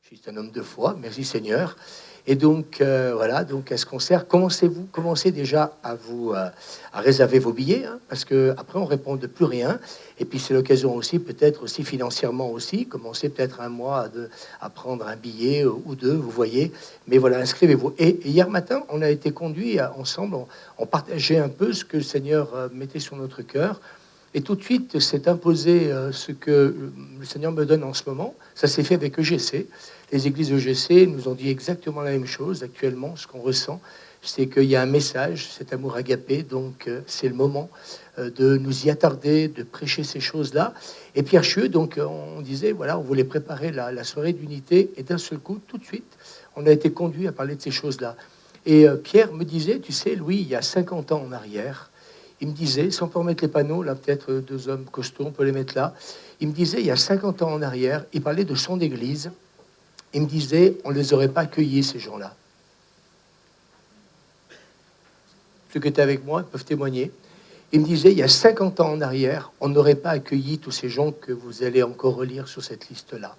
Je suis un homme de foi, merci Seigneur. Et donc, voilà, donc à ce concert, commencez déjà à réserver vos billets, hein, parce qu'après, on ne répond de plus rien. Et puis, c'est l'occasion aussi, peut-être aussi financièrement aussi, commencez peut-être un mois à prendre un billet ou deux, vous voyez. Mais voilà, inscrivez-vous. Et hier matin, on a été conduits ensemble, on partageait un peu ce que le Seigneur mettait sur notre cœur. Et tout de suite, s'est imposé ce que le Seigneur me donne en ce moment. Ça s'est fait avec EGC. Les églises EGC nous ont dit exactement la même chose. Actuellement, ce qu'on ressent, c'est qu'il y a un message, cet amour agapé. Donc, c'est le moment de nous y attarder, de prêcher ces choses-là. Et Pierre Chieux, donc, on disait, voilà, on voulait préparer la soirée d'unité. Et d'un seul coup, tout de suite, on a été conduit à parler de ces choses-là. Et Pierre me disait, tu sais, Louis, il y a 50 ans en arrière, il me disait, sans pas remettre les panneaux, là, peut-être deux hommes costauds, on peut les mettre là. Il me disait, il y a 50 ans en arrière, il parlait de son église. Il me disait, on ne les aurait pas accueillis, ces gens-là. Ceux qui étaient avec moi peuvent témoigner. Il me disait, il y a 50 ans en arrière, on n'aurait pas accueilli tous ces gens que vous allez encore relire sur cette liste-là.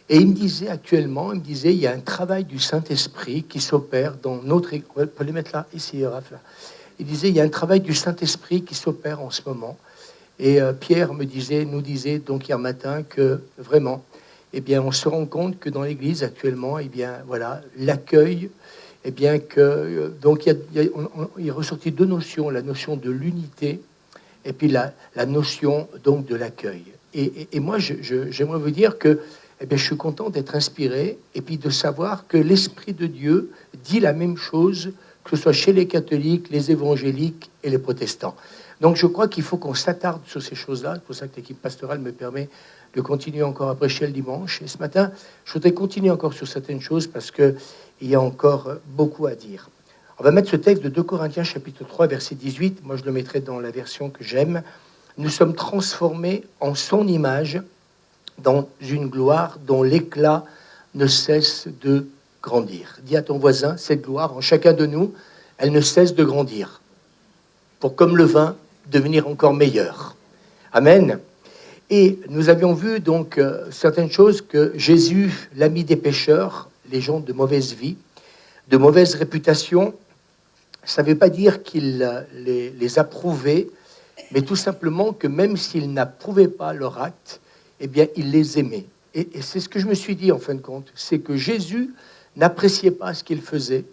Et il me disait actuellement, il y a un travail du Saint-Esprit qui s'opère dans notre... On peut les mettre là, ici, Raph, là. Il disait, il y a un travail du Saint-Esprit qui s'opère en ce moment. Et Pierre nous disait donc hier matin que vraiment, eh bien, on se rend compte que dans l'Église actuellement, eh bien, voilà, l'accueil, eh bien que donc il est ressorti deux notions, la notion de l'unité et puis la notion donc de l'accueil. Et moi, j'aimerais vous dire que eh bien, je suis content d'être inspiré et puis de savoir que l'Esprit de Dieu dit la même chose, que ce soit chez les catholiques, les évangéliques et les protestants. Donc je crois qu'il faut qu'on s'attarde sur ces choses-là. C'est pour ça que l'équipe pastorale me permet de continuer encore à prêcher le dimanche. Et ce matin, je voudrais continuer encore sur certaines choses parce qu'il y a encore beaucoup à dire. On va mettre ce texte de 2 Corinthiens chapitre 3, verset 18. Moi, je le mettrai dans la version que j'aime. Nous sommes transformés en son image dans une gloire dont l'éclat ne cesse de grandir. Dis à ton voisin, cette gloire en chacun de nous, elle ne cesse de grandir. Pour, comme le vin, devenir encore meilleur. Amen. Et nous avions vu donc certaines choses que Jésus, l'ami des pécheurs, les gens de mauvaise vie, de mauvaise réputation, ça ne veut pas dire qu'il les approuvait, mais tout simplement que même s'il n'approuvait pas leur acte, eh bien, il les aimait. Et c'est ce que je me suis dit en fin de compte, c'est que Jésus n'appréciait pas ce qu'ils faisaient,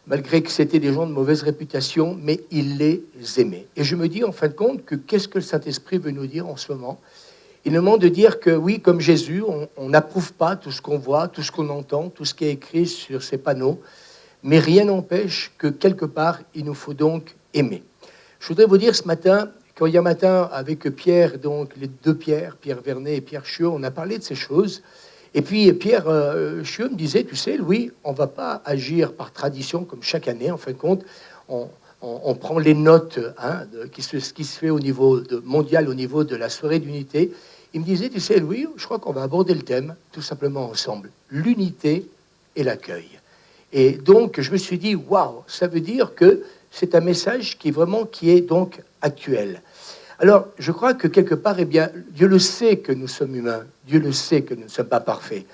malgré que c'était des gens de mauvaise réputation, mais il les aimait. Et je me dis en fin de compte que qu'est-ce que le Saint-Esprit veut nous dire en ce moment ? Il nous demande de dire que oui, comme Jésus, on n'approuve pas tout ce qu'on voit, tout ce qu'on entend, tout ce qui est écrit sur ces panneaux, mais rien n'empêche que quelque part, il nous faut donc aimer. Je voudrais vous dire ce matin, quand hier matin, avec Pierre, donc les deux Pierre, Pierre Vernet et Pierre Chieux, on a parlé de ces choses. Et puis Pierre Chieux me disait, tu sais, Louis, on ne va pas agir par tradition comme chaque année. En fin de compte, on prend les notes qui se fait au niveau mondial, au niveau de la soirée d'unité. Il me disait, tu sais, Louis, je crois qu'on va aborder le thème tout simplement ensemble, l'unité et l'accueil. Et donc, je me suis dit, waouh, ça veut dire que c'est un message qui est donc actuel. Alors, je crois que quelque part, eh bien, Dieu le sait que nous sommes humains, Dieu le sait que nous ne sommes pas parfaits.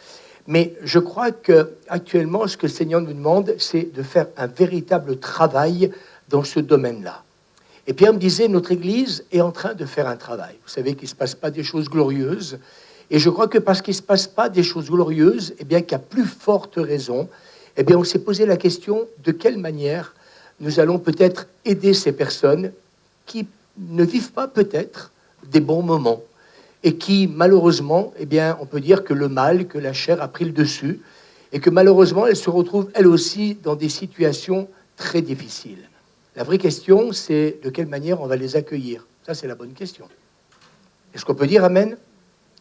Mais je crois qu'actuellement, ce que le Seigneur nous demande, c'est de faire un véritable travail dans ce domaine-là. Et Pierre me disait, notre Église est en train de faire un travail. Vous savez qu'il ne se passe pas des choses glorieuses. Et je crois que parce qu'il ne se passe pas des choses glorieuses, eh bien, qu'à plus forte raison, eh bien, on s'est posé la question de quelle manière nous allons peut-être aider ces personnes qui ne vivent pas peut-être des bons moments et qui, malheureusement, eh bien, on peut dire que le mal, que la chair a pris le dessus et que malheureusement, elles se retrouvent, elles aussi, dans des situations très difficiles. La vraie question, c'est de quelle manière on va les accueillir. Ça, c'est la bonne question. Est-ce qu'on peut dire amen ?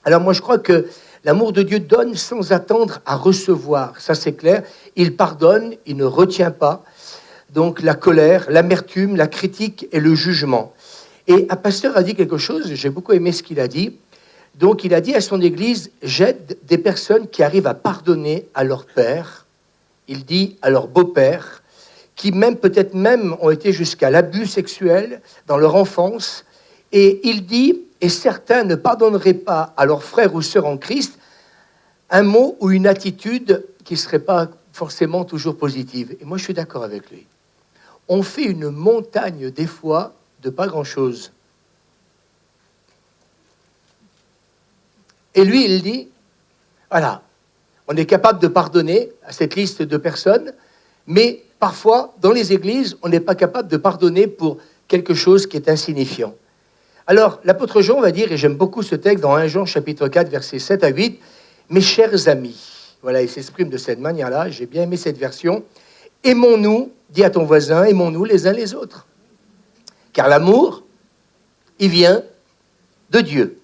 Alors moi, je crois que l'amour de Dieu donne sans attendre à recevoir. Ça, c'est clair. Il pardonne, il ne retient pas. Donc la colère, l'amertume, la critique et le jugement. Et un pasteur a dit quelque chose, j'ai beaucoup aimé ce qu'il a dit. Donc il a dit à son église, j'aide des personnes qui arrivent à pardonner à leur père, il dit à leur beau-père, qui peut-être même ont été jusqu'à l'abus sexuel dans leur enfance. Et il dit, et certains ne pardonneraient pas à leurs frères ou sœurs en Christ, un mot ou une attitude qui ne serait pas forcément toujours positive. Et moi, je suis d'accord avec lui. On fait une montagne, des fois, de pas grand-chose. Et lui, il dit, voilà, on est capable de pardonner à cette liste de personnes, mais parfois, dans les églises, on n'est pas capable de pardonner pour quelque chose qui est insignifiant. Alors, l'apôtre Jean va dire, et j'aime beaucoup ce texte dans 1 Jean chapitre 4, versets 7 à 8, « Mes chers amis », voilà, il s'exprime de cette manière-là, j'ai bien aimé cette version, « Aimons-nous, dis à ton voisin, aimons-nous les uns les autres. Car l'amour, il vient de Dieu.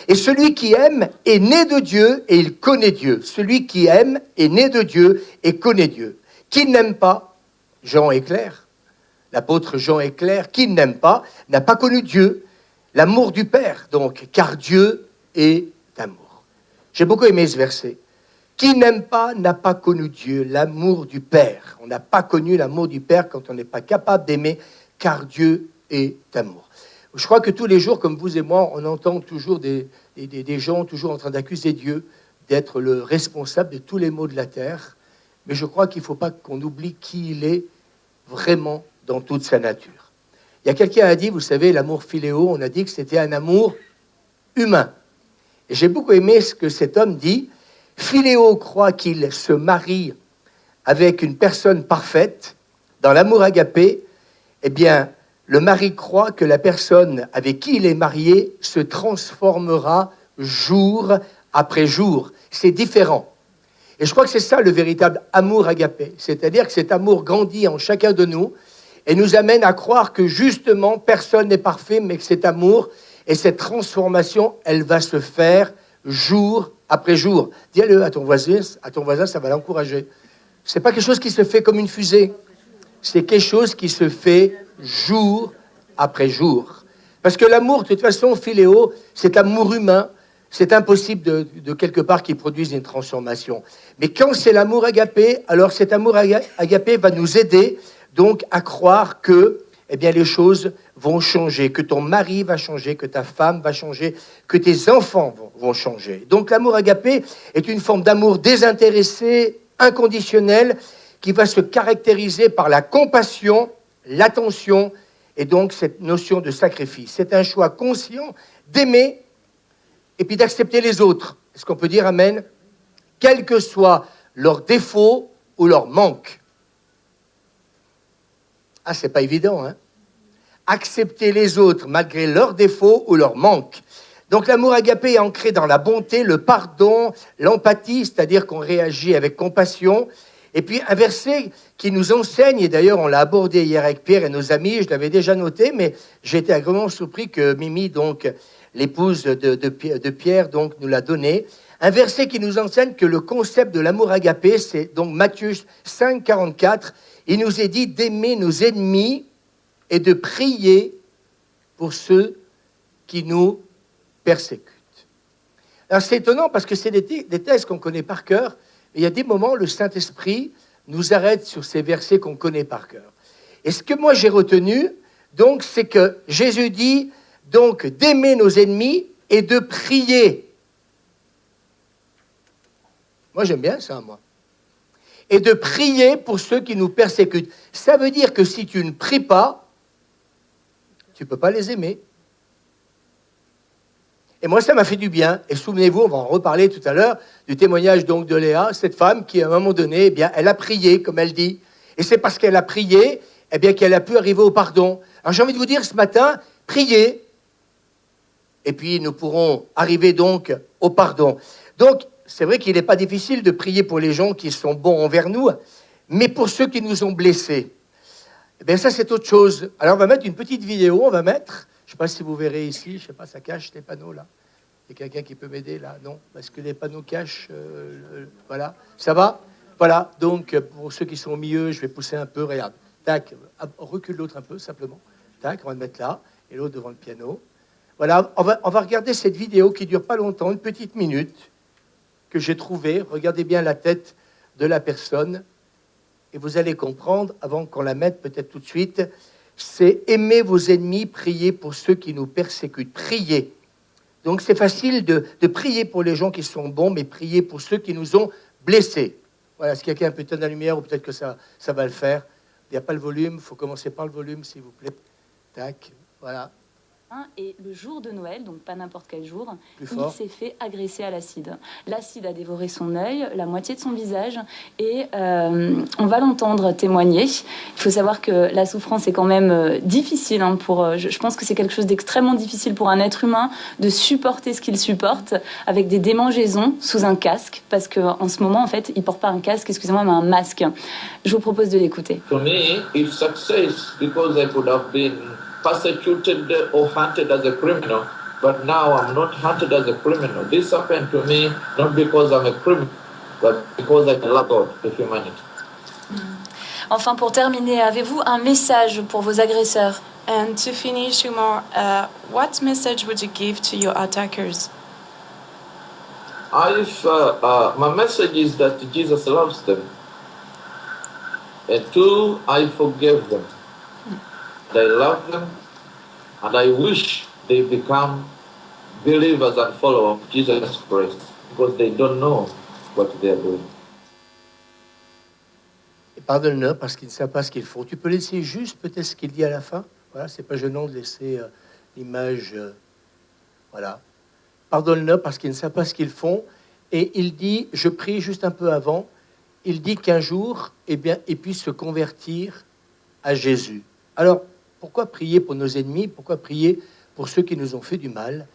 Et celui qui aime est né de Dieu et il connaît Dieu. Celui qui aime est né de Dieu et connaît Dieu. Qui n'aime pas, Jean est clair, l'apôtre Jean est clair, qui n'aime pas n'a pas connu Dieu. L'amour du Père, donc, car Dieu est amour. J'ai beaucoup aimé ce verset. Qui n'aime pas n'a pas connu Dieu, l'amour du Père. On n'a pas connu l'amour du Père quand on n'est pas capable d'aimer, car Dieu est amour. Je crois que tous les jours, comme vous et moi, on entend toujours des gens toujours en train d'accuser Dieu d'être le responsable de tous les maux de la terre. Mais je crois qu'il ne faut pas qu'on oublie qui il est vraiment dans toute sa nature. Il y a quelqu'un qui a dit, vous savez, l'amour philéo, on a dit que c'était un amour humain. Et j'ai beaucoup aimé ce que cet homme dit. Philéo croit qu'il se marie avec une personne parfaite. Dans l'amour agapé, eh bien, le mari croit que la personne avec qui il est marié se transformera jour après jour. C'est différent. Et je crois que c'est ça le véritable amour agapé. C'est-à-dire que cet amour grandit en chacun de nous et nous amène à croire que justement personne n'est parfait, mais que cet amour et cette transformation, elle va se faire jour après jour. Dis-le à ton voisin, ça va l'encourager. C'est pas quelque chose qui se fait comme une fusée. C'est quelque chose qui se fait jour après jour. Parce que l'amour, de toute façon, philéo, c'est amour humain. C'est impossible de quelque part qu'il produise une transformation. Mais quand c'est l'amour agapé, alors cet amour agapé va nous aider donc à croire que eh bien, les choses vont changer, que ton mari va changer, que ta femme va changer, que tes enfants vont changer. Donc l'amour agapé est une forme d'amour désintéressé, inconditionnel, qui va se caractériser par la compassion, l'attention et donc cette notion de sacrifice. C'est un choix conscient d'aimer et puis d'accepter les autres. Est-ce qu'on peut dire amen? Quels que soient leurs défauts ou leurs manques. Ah, c'est pas évident, hein? Accepter les autres malgré leurs défauts ou leurs manques. Donc l'amour agapé est ancré dans la bonté, le pardon, l'empathie, c'est-à-dire qu'on réagit avec compassion. Et puis un verset qui nous enseigne, et d'ailleurs on l'a abordé hier avec Pierre et nos amis, je l'avais déjà noté, mais j'ai été agréablement surpris que Mimi, donc l'épouse de Pierre, donc nous l'a donné. Un verset qui nous enseigne que le concept de l'amour agapé, c'est donc Matthieu 5, 44, il nous est dit d'aimer nos ennemis et de prier pour ceux qui nous persécutent. Alors c'est étonnant parce que c'est des textes qu'on connaît par cœur, et il y a des moments où le Saint-Esprit nous arrête sur ces versets qu'on connaît par cœur. Et ce que moi j'ai retenu, donc, c'est que Jésus dit donc d'aimer nos ennemis et de prier. Moi j'aime bien ça, moi. Et de prier pour ceux qui nous persécutent. Ça veut dire que si tu ne pries pas, tu ne peux pas les aimer. Et moi, ça m'a fait du bien. Et souvenez-vous, on va en reparler tout à l'heure, du témoignage donc de Léa, cette femme qui, à un moment donné, eh bien, elle a prié, comme elle dit. Et c'est parce qu'elle a prié, eh bien, qu'elle a pu arriver au pardon. Alors j'ai envie de vous dire ce matin, priez. Et puis nous pourrons arriver donc au pardon. Donc, c'est vrai qu'il n'est pas difficile de prier pour les gens qui sont bons envers nous, mais pour ceux qui nous ont blessés, eh bien ça c'est autre chose. Alors on va mettre une petite vidéo, je ne sais pas si vous verrez ici, je ne sais pas, ça cache les panneaux là. Il y a quelqu'un qui peut m'aider là? Non? Parce que les panneaux cachent, voilà. Ça va? Voilà, donc pour ceux qui sont au milieu, je vais pousser un peu, regarde. Tac, recule l'autre un peu simplement. Tac, on va le mettre là, et l'autre devant le piano. Voilà, on va regarder cette vidéo qui ne dure pas longtemps, une petite minute, que j'ai trouvée. Regardez bien la tête de la personne, et vous allez comprendre, avant qu'on la mette peut-être tout de suite, c'est aimer vos ennemis, prier pour ceux qui nous persécutent. Prier. Donc c'est facile de prier pour les gens qui sont bons, mais prier pour ceux qui nous ont blessés. Voilà, si quelqu'un peut éteindre la lumière, ou peut-être que ça va le faire. Il n'y a pas le volume, il faut commencer par le volume, s'il vous plaît. Tac, voilà. Et le jour de Noël, donc pas n'importe quel jour, il s'est fait agresser à l'acide. L'acide a dévoré son œil, la moitié de son visage, et on va l'entendre témoigner. Il faut savoir que la souffrance est quand même difficile. Je pense que c'est quelque chose d'extrêmement difficile pour un être humain de supporter ce qu'il supporte avec des démangeaisons sous un casque, parce qu'en ce moment, en fait, il porte pas un casque, excusez-moi, mais un masque. Je vous propose de l'écouter. To me, it's success because I could have been persecuted or hunted as a criminal, but now I'm not hunted as a criminal. This happened to me not because I'm a criminal, but because I love God, the humanity. Enfin, pour terminer, avez-vous un message pour vos agresseurs? And to finish, Umar, what message would you give to your attackers? My message is that Jesus loves them. And two, I forgive them. I love them, and I wish they become believers and followers of Jesus Christ, because they don't know what they are doing. Et pardonne-le parce qu'ils ne savent pas ce qu'ils font. Tu peux laisser juste peut-être ce qu'il dit à la fin. Voilà, c'est pas gênant de laisser l'image. Voilà. Pardonne-le parce qu'ils ne savent pas ce qu'ils font. Et il dit, je prie juste un peu avant, il dit qu'un jour, eh bien, ils puissent se convertir à Jésus. Alors, pourquoi prier pour nos ennemis? Pourquoi prier pour ceux qui nous ont fait du mal?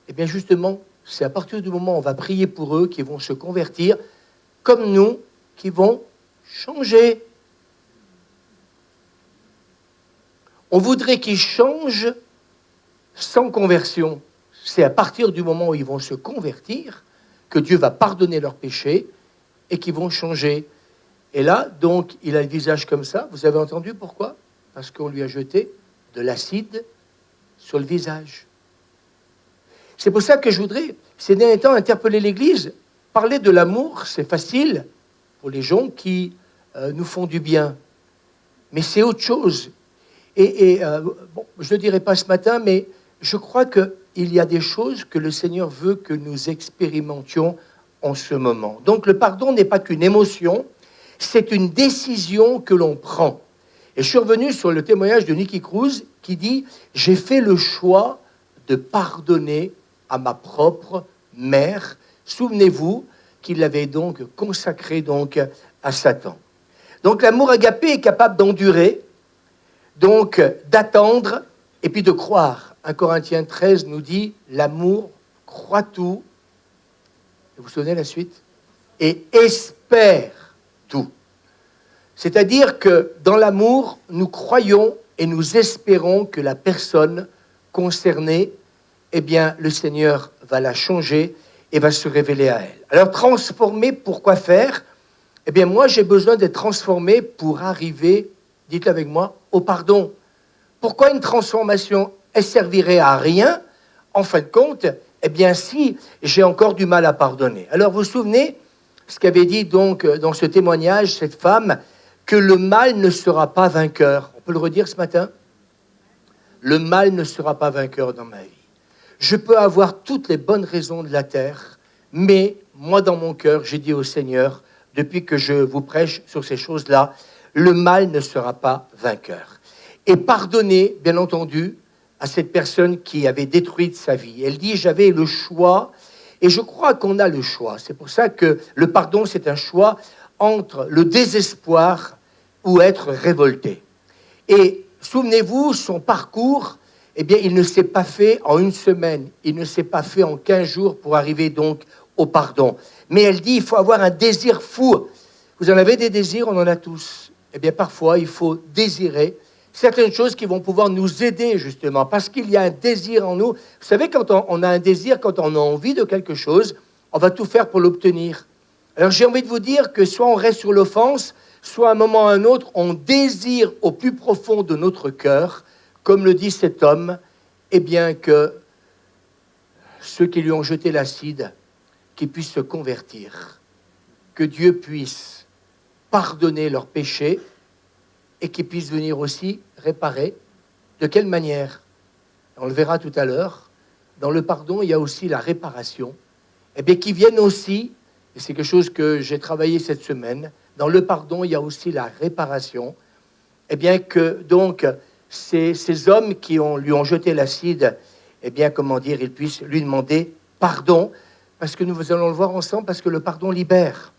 Eh bien, justement, c'est à partir du moment où on va prier pour eux qu'ils vont se convertir, comme nous, qui vont changer. On voudrait qu'ils changent sans conversion. C'est à partir du moment où ils vont se convertir que Dieu va pardonner leurs péchés et qu'ils vont changer. Et là, donc, il a le visage comme ça. Vous avez entendu pourquoi? Parce qu'on lui a jeté de l'acide sur le visage. C'est pour ça que je voudrais, ces derniers temps, interpeller l'Église. Parler de l'amour, c'est facile pour les gens qui nous font du bien. Mais c'est autre chose. Bon, je ne le dirai pas ce matin, mais je crois qu'il y a des choses que le Seigneur veut que nous expérimentions en ce moment. Donc le pardon n'est pas qu'une émotion, c'est une décision que l'on prend. Et je suis revenu sur le témoignage de Nicky Cruz qui dit « J'ai fait le choix de pardonner à ma propre mère. » Souvenez-vous qu'il l'avait donc consacré donc à Satan. Donc l'amour agapé est capable d'endurer, donc d'attendre et puis de croire. 1 Corinthiens 13 nous dit « L'amour croit tout. » Vous vous souvenez la suite? Et espère tout. C'est-à-dire que dans l'amour, nous croyons et nous espérons que la personne concernée, eh bien, le Seigneur va la changer et va se révéler à elle. Alors, transformer, pourquoi faire? Eh bien, moi, j'ai besoin d'être transformé pour arriver, dites-le avec moi, au pardon. Pourquoi une transformation? Elle servirait à rien, en fin de compte, eh bien, si j'ai encore du mal à pardonner. Alors, vous vous souvenez ce qu'avait dit donc dans ce témoignage cette femme, que le mal ne sera pas vainqueur. On peut le redire ce matin? Le mal ne sera pas vainqueur dans ma vie. Je peux avoir toutes les bonnes raisons de la terre, mais moi, dans mon cœur, j'ai dit au Seigneur, depuis que je vous prêche sur ces choses-là, le mal ne sera pas vainqueur. Et pardonner, bien entendu, à cette personne qui avait détruit sa vie. Elle dit, j'avais le choix, et je crois qu'on a le choix. C'est pour ça que le pardon, c'est un choix entre le désespoir ou être révolté. Et souvenez-vous, son parcours, eh bien, il ne s'est pas fait en une semaine, il ne s'est pas fait en 15 jours pour arriver donc au pardon. Mais elle dit, il faut avoir un désir fou. Vous en avez des désirs, on en a tous. Eh bien, parfois, il faut désirer certaines choses qui vont pouvoir nous aider, justement, parce qu'il y a un désir en nous. Vous savez, quand on a un désir, quand on a envie de quelque chose, on va tout faire pour l'obtenir. Alors, j'ai envie de vous dire que soit on reste sur l'offense, soit à un moment ou à un autre, on désire au plus profond de notre cœur, comme le dit cet homme, eh bien que ceux qui lui ont jeté l'acide, qu'ils puissent se convertir, que Dieu puisse pardonner leurs péchés et qu'ils puissent venir aussi réparer. De quelle manière? On le verra tout à l'heure, dans le pardon, il y a aussi la réparation, et bien qui viennent aussi, et c'est quelque chose que j'ai travaillé cette semaine, dans le pardon, il y a aussi la réparation, et bien que donc ces hommes qui lui ont jeté l'acide, eh bien comment dire, ils puissent lui demander pardon, parce que nous allons le voir ensemble, parce que le pardon libère.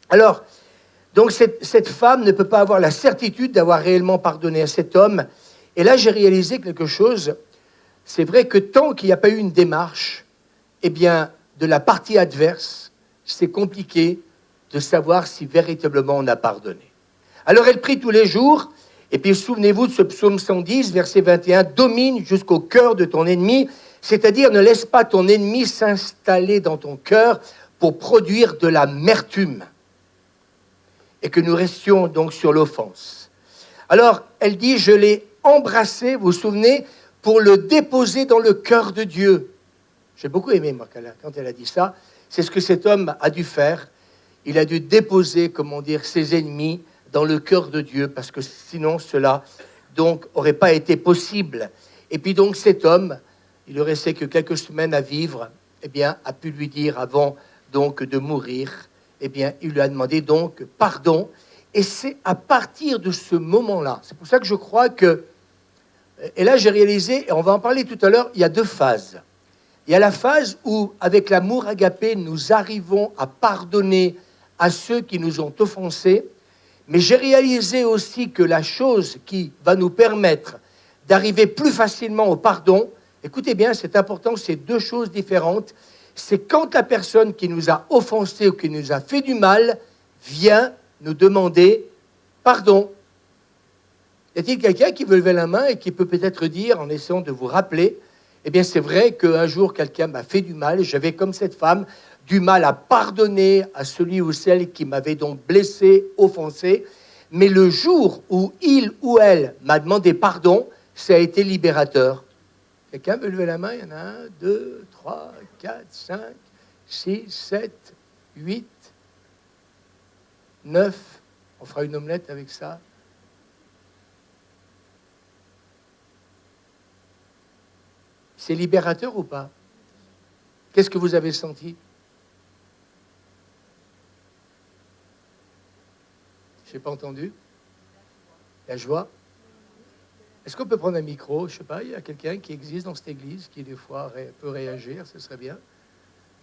Alors, donc cette femme ne peut pas avoir la certitude d'avoir réellement pardonné à cet homme. Et là, j'ai réalisé quelque chose. C'est vrai que tant qu'il n'y a pas eu une démarche, eh bien, de la partie adverse, c'est compliqué de savoir si véritablement on a pardonné. Alors, elle prie tous les jours. Et puis, souvenez-vous de ce psaume 110, verset 21, « Domine jusqu'au cœur de ton ennemi », c'est-à-dire ne laisse pas ton ennemi s'installer dans ton cœur pour produire de l'amertume. Et que nous restions donc sur l'offense. Alors, elle dit, je l'ai embrassé, vous vous souvenez, pour le déposer dans le cœur de Dieu. J'ai beaucoup aimé, moi, quand elle a dit ça. C'est ce que cet homme a dû faire. Il a dû déposer, comment dire, ses ennemis dans le cœur de Dieu, parce que sinon, cela, donc, n'aurait pas été possible. Et puis, donc, cet homme, il ne restait que quelques semaines à vivre, eh bien, a pu lui dire, avant, donc, de mourir, eh bien, il lui a demandé donc pardon. Et c'est à partir de ce moment-là, c'est pour ça que je crois que, et là j'ai réalisé, et on va en parler tout à l'heure, il y a deux phases. Il y a la phase où, avec l'amour agapé, nous arrivons à pardonner à ceux qui nous ont offensés, mais j'ai réalisé aussi que la chose qui va nous permettre d'arriver plus facilement au pardon, écoutez bien, c'est important, c'est deux choses différentes. C'est quand la personne qui nous a offensés ou qui nous a fait du mal vient nous demander pardon. Y a-t-il quelqu'un qui veut lever la main et qui peut peut-être dire, en essayant de vous rappeler, eh bien c'est vrai qu'un jour quelqu'un m'a fait du mal, et j'avais comme cette femme du mal à pardonner à celui ou celle qui m'avait donc blessé, offensé, mais le jour où il ou elle m'a demandé pardon, ça a été libérateur. Quelqu'un veut lever la main? Il y en a 1, 2, 3, 4, 5, 6, 7, 8, 9. On fera une omelette avec ça. C'est libérateur ou pas? Qu'est-ce que vous avez senti? Je n'ai pas entendu. La joie. Est-ce qu'on peut prendre un micro? Je ne sais pas, il y a quelqu'un qui existe dans cette église qui, des fois, peut réagir, ce serait bien.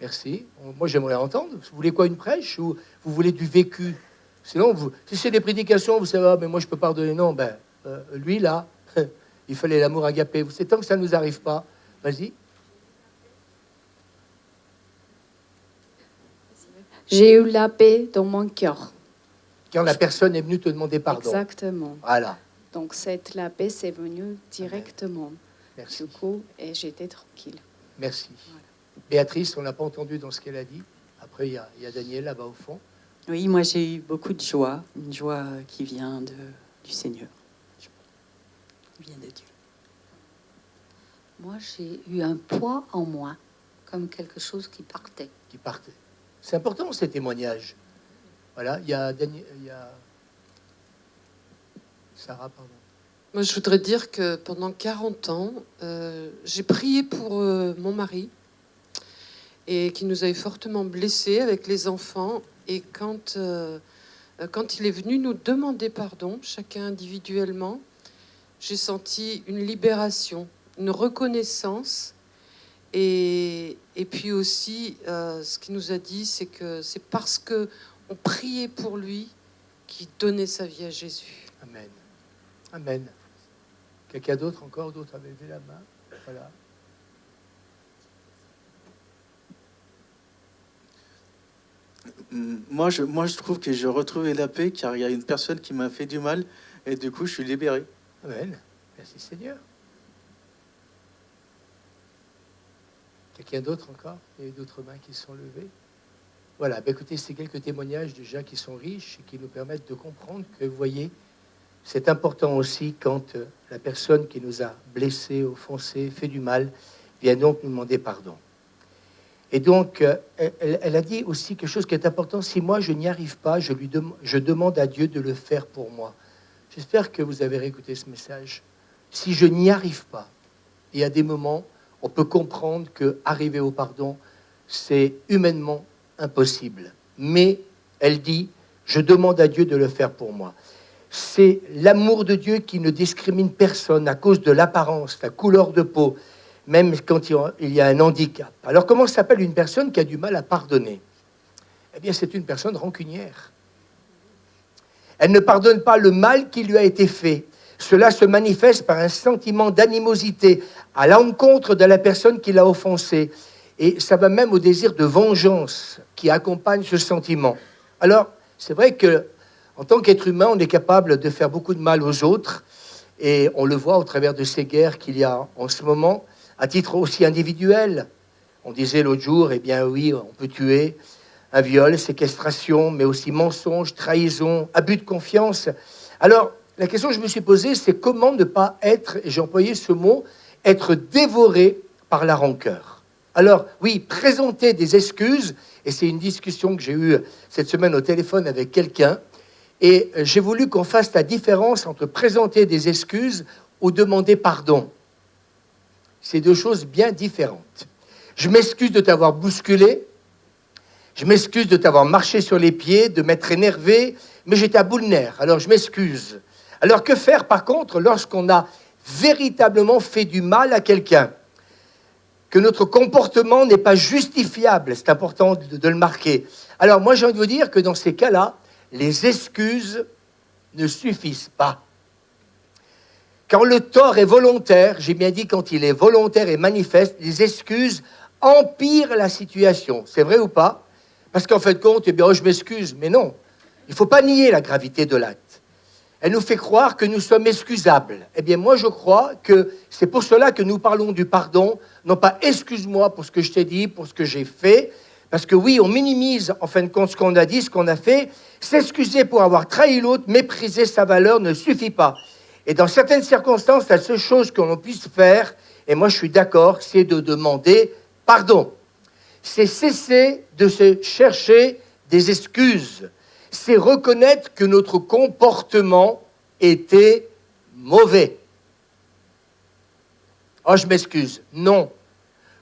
Merci. Moi, j'aimerais entendre. Vous voulez quoi, une prêche ou vous voulez du vécu? Sinon, si c'est des prédications, vous savez, ah, mais moi, je peux pardonner. Non, lui, là, il fallait l'amour agapé. Vous savez, tant que ça ne nous arrive pas, vas-y. J'ai eu la paix dans mon cœur. Quand la personne est venue te demander pardon. Exactement. Voilà. Donc, la paix, c'est venu directement. Merci. Du coup, et j'étais tranquille. Merci. Voilà. Béatrice, on n'a pas entendu dans ce qu'elle a dit. Après, il y a Daniel là-bas au fond. Oui, moi j'ai eu beaucoup de joie, une joie qui vient du Seigneur, qui vient de Dieu. Moi, j'ai eu un poids en moi, comme quelque chose qui partait. Qui partait. C'est important ces témoignages. Voilà, il y a Daniel, il y a Sarah, pardon. Moi, je voudrais dire que pendant 40 ans, j'ai prié pour mon mari et qui nous avait fortement blessés avec les enfants. Et quand il est venu nous demander pardon, chacun individuellement, j'ai senti une libération, une reconnaissance. Et puis aussi, ce qu'il nous a dit, c'est que c'est parce qu'on priait pour lui qu'il donnait sa vie à Jésus. Amen. Amen. Quelqu'un d'autre encore? D'autres avaient levé la main? Voilà. Moi, je trouve que j'ai retrouvé la paix car il y a une personne qui m'a fait du mal et du coup, je suis libéré. Amen. Merci Seigneur. Quelqu'un d'autre encore? Il y a d'autres mains qui sont levées. Voilà, écoutez, c'est quelques témoignages déjà qui sont riches et qui nous permettent de comprendre que, vous voyez, c'est important aussi quand la personne qui nous a blessés, offensés, fait du mal, vient donc nous demander pardon. Et donc, elle a dit aussi quelque chose qui est important. Si moi, je n'y arrive pas, je demande à Dieu de le faire pour moi. J'espère que vous avez réécouté ce message. Si je n'y arrive pas, il y a des moments, on peut comprendre qu'arriver au pardon, c'est humainement impossible. Mais elle dit, je demande à Dieu de le faire pour moi. C'est l'amour de Dieu qui ne discrimine personne à cause de l'apparence, la couleur de peau, même quand il y a un handicap. Alors comment s'appelle une personne qui a du mal à pardonner? Eh bien, c'est une personne rancunière. Elle ne pardonne pas le mal qui lui a été fait. Cela se manifeste par un sentiment d'animosité à l'encontre de la personne qui l'a offensé. Et ça va même au désir de vengeance qui accompagne ce sentiment. Alors, c'est vrai que en tant qu'être humain, on est capable de faire beaucoup de mal aux autres. Et on le voit au travers de ces guerres qu'il y a en ce moment, à titre aussi individuel. On disait l'autre jour, eh bien oui, on peut tuer, un viol, séquestration, mais aussi mensonge, trahison, abus de confiance. Alors, la question que je me suis posée, c'est comment ne pas être, et j'ai employé ce mot, être dévoré par la rancœur. Alors, oui, présenter des excuses, et c'est une discussion que j'ai eue cette semaine au téléphone avec quelqu'un, et j'ai voulu qu'on fasse la différence entre présenter des excuses ou demander pardon. C'est deux choses bien différentes. Je m'excuse de t'avoir bousculé, je m'excuse de t'avoir marché sur les pieds, de m'être énervé, mais j'étais à bout de nerfs, alors je m'excuse. Alors que faire par contre lorsqu'on a véritablement fait du mal à quelqu'un? Que notre comportement n'est pas justifiable, c'est important de le marquer. Alors moi j'ai envie de vous dire que dans ces cas-là, les excuses ne suffisent pas. Quand le tort est volontaire, j'ai bien dit quand il est volontaire et manifeste, les excuses empirent la situation. C'est vrai ou pas? Parce qu'en fait de compte, eh bien, je m'excuse. Mais non, il ne faut pas nier la gravité de l'acte. Elle nous fait croire que nous sommes excusables. Eh bien, moi, je crois que c'est pour cela que nous parlons du pardon. Non pas excuse-moi pour ce que je t'ai dit, pour ce que j'ai fait. Parce que oui, on minimise en fin de compte ce qu'on a dit, ce qu'on a fait. S'excuser pour avoir trahi l'autre, mépriser sa valeur ne suffit pas. Et dans certaines circonstances, la seule chose que l'on puisse faire, et moi je suis d'accord, c'est de demander pardon. C'est cesser de se chercher des excuses. C'est reconnaître que notre comportement était mauvais. Oh, je m'excuse. Non.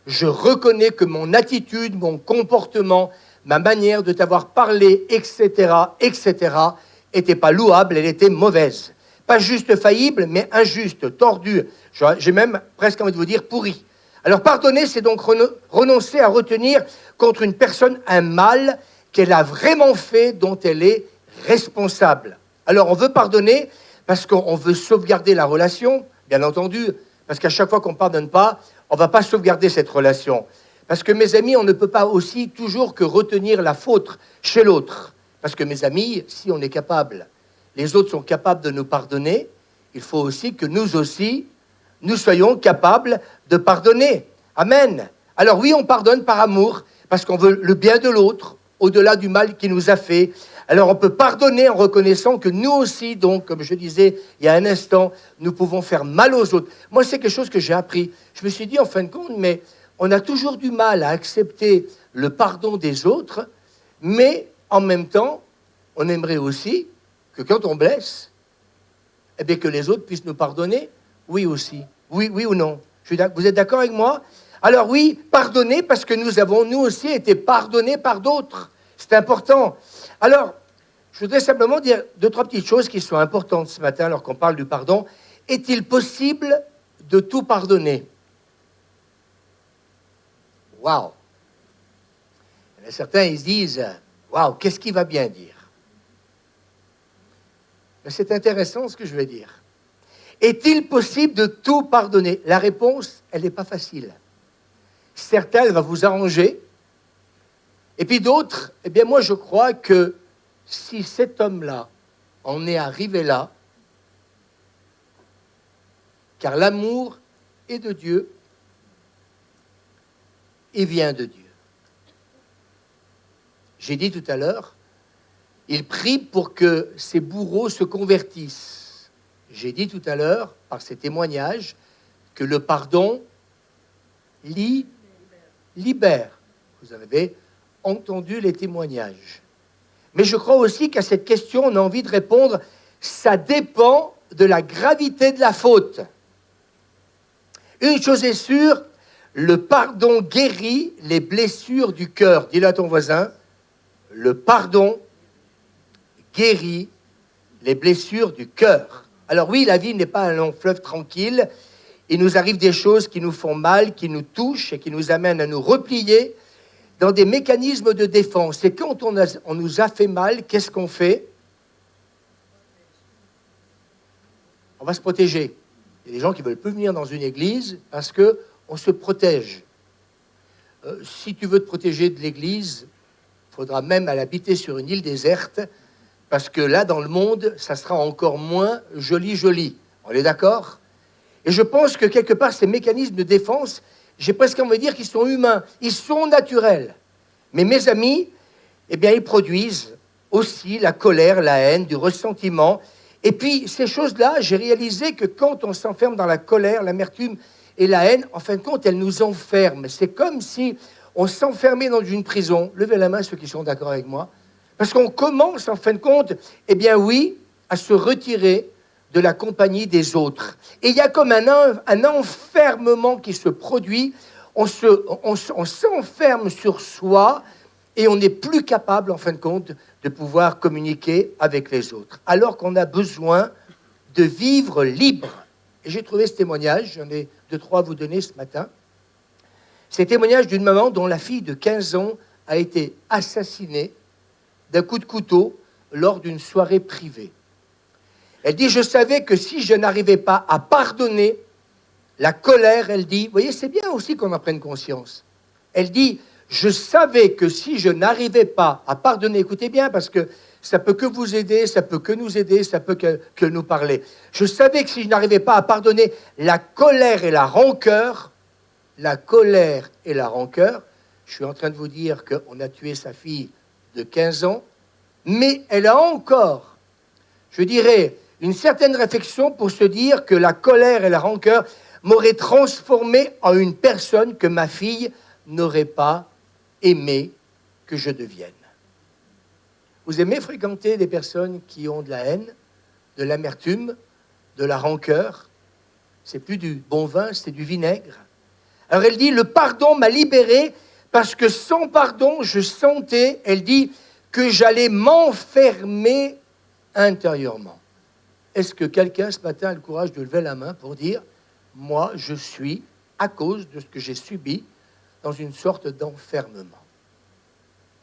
Je reconnais que mon attitude, mon comportement, ma manière de t'avoir parlé, etc., était pas louable, elle était mauvaise. Pas juste faillible, mais injuste, tordue. J'ai même presque envie de vous dire pourri. Alors pardonner, c'est donc renoncer à retenir contre une personne un mal qu'elle a vraiment fait, dont elle est responsable. Alors on veut pardonner parce qu'on veut sauvegarder la relation, bien entendu, parce qu'à chaque fois qu'on ne pardonne pas, on ne va pas sauvegarder cette relation. Parce que mes amis, on ne peut pas aussi toujours que retenir la faute chez l'autre. Parce que mes amis, si on est capable, les autres sont capables de nous pardonner, il faut aussi que nous aussi, nous soyons capables de pardonner. Amen. Alors oui, on pardonne par amour, parce qu'on veut le bien de l'autre, au-delà du mal qu'il nous a fait. Alors on peut pardonner en reconnaissant que nous aussi, donc, comme je disais il y a un instant, nous pouvons faire mal aux autres. Moi, c'est quelque chose que j'ai appris. Je me suis dit, en fin de compte, mais on a toujours du mal à accepter le pardon des autres, mais en même temps, on aimerait aussi que quand on blesse, eh bien, que les autres puissent nous pardonner. Oui aussi. Oui ou non? Vous êtes d'accord avec moi? Alors oui, pardonner parce que nous avons, nous aussi, été pardonnés par d'autres. C'est important. Alors, je voudrais simplement dire deux, trois petites choses qui sont importantes ce matin, alors qu'on parle du pardon. Est-il possible de tout pardonner? Waouh! Il y en a certains, ils se disent, waouh, qu'est-ce qu'il va bien dire? Mais c'est intéressant ce que je vais dire. Est-il possible de tout pardonner? La réponse, elle n'est pas facile. Certains, elle va vous arranger. Et puis d'autres, eh bien moi je crois que si cet homme-là en est arrivé là, car l'amour est de Dieu et vient de Dieu. J'ai dit tout à l'heure, il prie pour que ses bourreaux se convertissent. J'ai dit tout à l'heure, par ces témoignages, que le pardon libère. Vous avez entendu les témoignages. Mais je crois aussi qu'à cette question, on a envie de répondre, ça dépend de la gravité de la faute. Une chose est sûre, Le pardon guérit les blessures du cœur. Dis-le à ton voisin. Le pardon guérit les blessures du cœur. Alors oui, la vie n'est pas un long fleuve tranquille. Il nous arrive des choses qui nous font mal, qui nous touchent et qui nous amènent à nous replier dans des mécanismes de défense. Et quand on nous a fait mal, qu'est-ce qu'on fait? On va se protéger. Il y a des gens qui ne veulent plus venir dans une église parce qu'on se protège. Si tu veux te protéger de l'église, il faudra même aller habiter sur une île déserte, parce que là, dans le monde, ça sera encore moins joli. On est d'accord? Et je pense que quelque part, ces mécanismes de défense, j'ai presque envie de dire qu'ils sont humains, ils sont naturels. Mais mes amis, eh bien, ils produisent aussi la colère, la haine, du ressentiment. Et puis, ces choses-là, j'ai réalisé que quand on s'enferme dans la colère, l'amertume et la haine, en fin de compte, elles nous enferment. C'est comme si on s'enfermait dans une prison. Levez la main ceux qui sont d'accord avec moi. Parce qu'on commence, en fin de compte, eh bien oui, à se retirer de la compagnie des autres. Et il y a comme un enfermement qui se produit. On s'enferme sur soi et on n'est plus capable, en fin de compte, de pouvoir communiquer avec les autres. Alors qu'on a besoin de vivre libre. Et j'ai trouvé ce témoignage, j'en ai 2-3 à vous donner ce matin. C'est le témoignage d'une maman dont la fille de 15 ans a été assassinée d'un coup de couteau lors d'une soirée privée. Elle dit, je savais que si je n'arrivais pas à pardonner, la colère, elle dit, vous voyez, c'est bien aussi qu'on en prenne conscience. Elle dit, je savais que si je n'arrivais pas à pardonner, écoutez bien, parce que ça peut que vous aider, ça peut que nous aider, ça peut que nous parler. Je savais que si je n'arrivais pas à pardonner la colère et la rancœur, je suis en train de vous dire qu'on a tué sa fille de 15 ans, mais elle a encore, je dirais, une certaine réflexion pour se dire que la colère et la rancœur m'auraient transformé en une personne que ma fille n'aurait pas aimé que je devienne. Vous aimez fréquenter des personnes qui ont de la haine, de l'amertume, de la rancœur? C'est plus du bon vin, c'est du vinaigre. Alors elle dit, le pardon m'a libéré parce que sans pardon, je sentais, elle dit, que j'allais m'enfermer intérieurement. Est-ce que quelqu'un ce matin a le courage de lever la main pour dire, moi je suis, à cause de ce que j'ai subi, dans une sorte d'enfermement?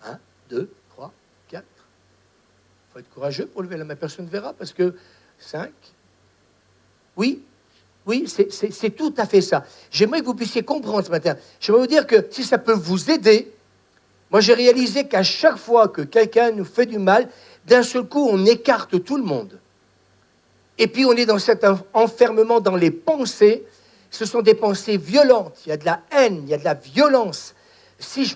1, 2, 3, 4. Il faut être courageux pour lever la main. Personne ne verra parce que 5. Oui, c'est tout à fait ça. J'aimerais que vous puissiez comprendre ce matin. J'aimerais vous dire que si ça peut vous aider, moi j'ai réalisé qu'à chaque fois que quelqu'un nous fait du mal, d'un seul coup on écarte tout le monde. Et puis on est dans cet enfermement dans les pensées. Ce sont des pensées violentes. Il y a de la haine, il y a de la violence. Si je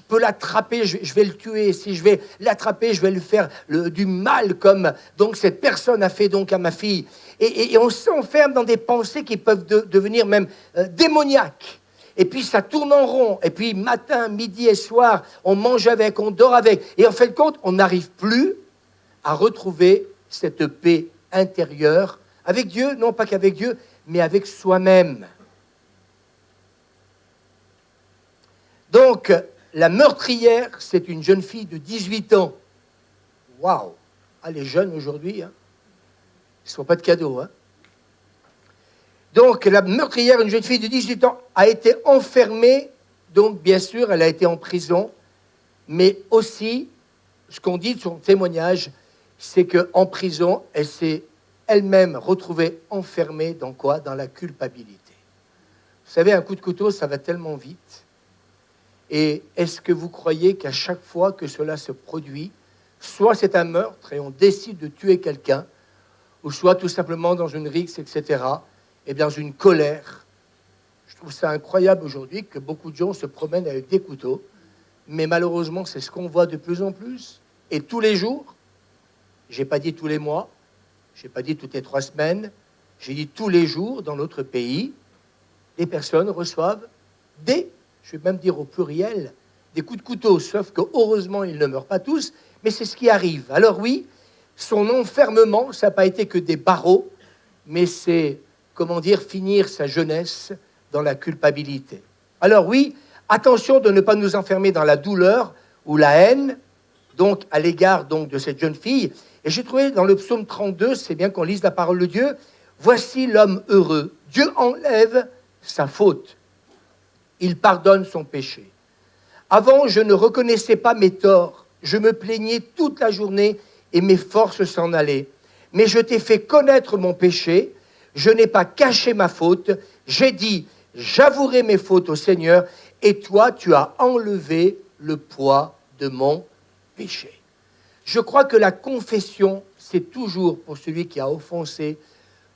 peux l'attraper, je vais le tuer. Si je vais l'attraper, je vais lui faire du mal, comme donc cette personne a fait donc à ma fille. Et on s'enferme dans des pensées qui peuvent devenir même démoniaques. Et puis ça tourne en rond. Et puis matin, midi et soir, on mange avec, on dort avec. Et en fin de compte, on n'arrive plus à retrouver cette paix intérieure avec Dieu, non pas qu'avec Dieu, mais avec soi-même. Donc, la meurtrière, c'est une jeune fille de 18 ans. Waouh! Ah, les jeunes aujourd'hui, hein, ils ne sont pas de cadeaux. Hein. Donc, la meurtrière, une jeune fille de 18 ans, a été enfermée. Donc, bien sûr, elle a été en prison. Mais aussi, ce qu'on dit de son témoignage, c'est qu'en prison, elle s'est elle-même retrouvée enfermée dans quoi? Dans la culpabilité. Vous savez, un coup de couteau, ça va tellement vite. Et est-ce que vous croyez qu'à chaque fois que cela se produit, soit c'est un meurtre et on décide de tuer quelqu'un, ou soit tout simplement dans une rixe, etc., et dans une colère. Je trouve ça incroyable aujourd'hui que beaucoup de gens se promènent avec des couteaux, mais malheureusement, c'est ce qu'on voit de plus en plus. Et tous les jours, j'ai pas dit tous les mois, j'ai pas dit toutes les 3 semaines, j'ai dit tous les jours dans notre pays, les personnes reçoivent je vais même dire au pluriel, des coups de couteau, sauf que heureusement, ils ne meurent pas tous, mais c'est ce qui arrive. Alors oui, son enfermement, ça n'a pas été que des barreaux, mais c'est, finir sa jeunesse dans la culpabilité. Alors oui, attention de ne pas nous enfermer dans la douleur ou la haine, donc à l'égard donc, de cette jeune fille. Et j'ai trouvé dans le psaume 32, c'est bien qu'on lise la parole de Dieu, « Voici l'homme heureux, Dieu enlève sa faute, il pardonne son péché. Avant, je ne reconnaissais pas mes torts, je me plaignais toute la journée et mes forces s'en allaient. Mais je t'ai fait connaître mon péché, je n'ai pas caché ma faute, j'ai dit, j'avouerai mes fautes au Seigneur, et toi, tu as enlevé le poids de mon péché. » Je crois que la confession, c'est toujours pour celui qui a offensé,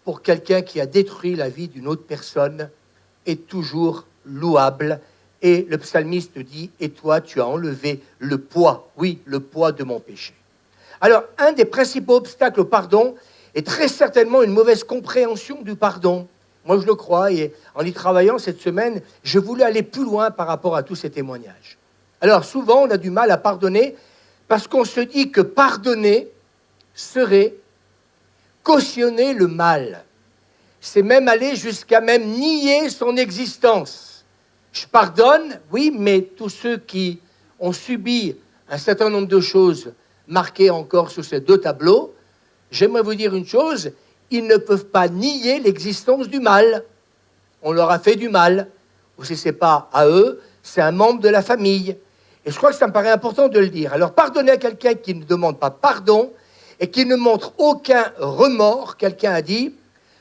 pour quelqu'un qui a détruit la vie d'une autre personne, est toujours louable. Et le psalmiste dit, et toi, tu as enlevé le poids, oui, le poids de mon péché. Alors, un des principaux obstacles au pardon est très certainement une mauvaise compréhension du pardon. Moi, je le crois, et en y travaillant cette semaine, je voulais aller plus loin par rapport à tous ces témoignages. Alors, souvent, on a du mal à pardonner parce qu'on se dit que pardonner serait cautionner le mal. C'est même aller jusqu'à même nier son existence. Je pardonne, oui, mais tous ceux qui ont subi un certain nombre de choses marquées encore sur ces deux tableaux, j'aimerais vous dire une chose, ils ne peuvent pas nier l'existence du mal. On leur a fait du mal. Ou si ce n'est pas à eux, c'est un membre de la famille. Et je crois que ça me paraît important de le dire. Alors, pardonner à quelqu'un qui ne demande pas pardon et qui ne montre aucun remords, quelqu'un a dit,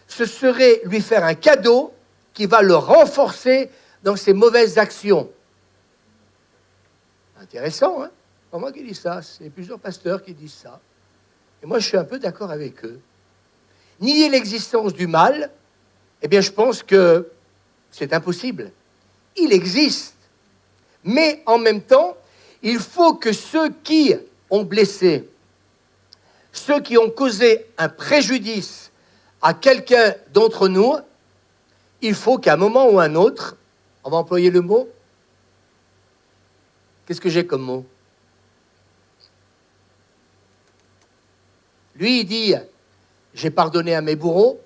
ce serait lui faire un cadeau qui va le renforcer dans ses mauvaises actions. Intéressant, hein? C'est pas moi qui dis ça, c'est plusieurs pasteurs qui disent ça. Et moi, je suis un peu d'accord avec eux. Nier l'existence du mal, eh bien, je pense que c'est impossible. Il existe. Mais en même temps, il faut que ceux qui ont blessé, ceux qui ont causé un préjudice à quelqu'un d'entre nous, il faut qu'à un moment ou un autre, on va employer le mot. Qu'est-ce que j'ai comme mot? Lui, il dit, j'ai pardonné à mes bourreaux,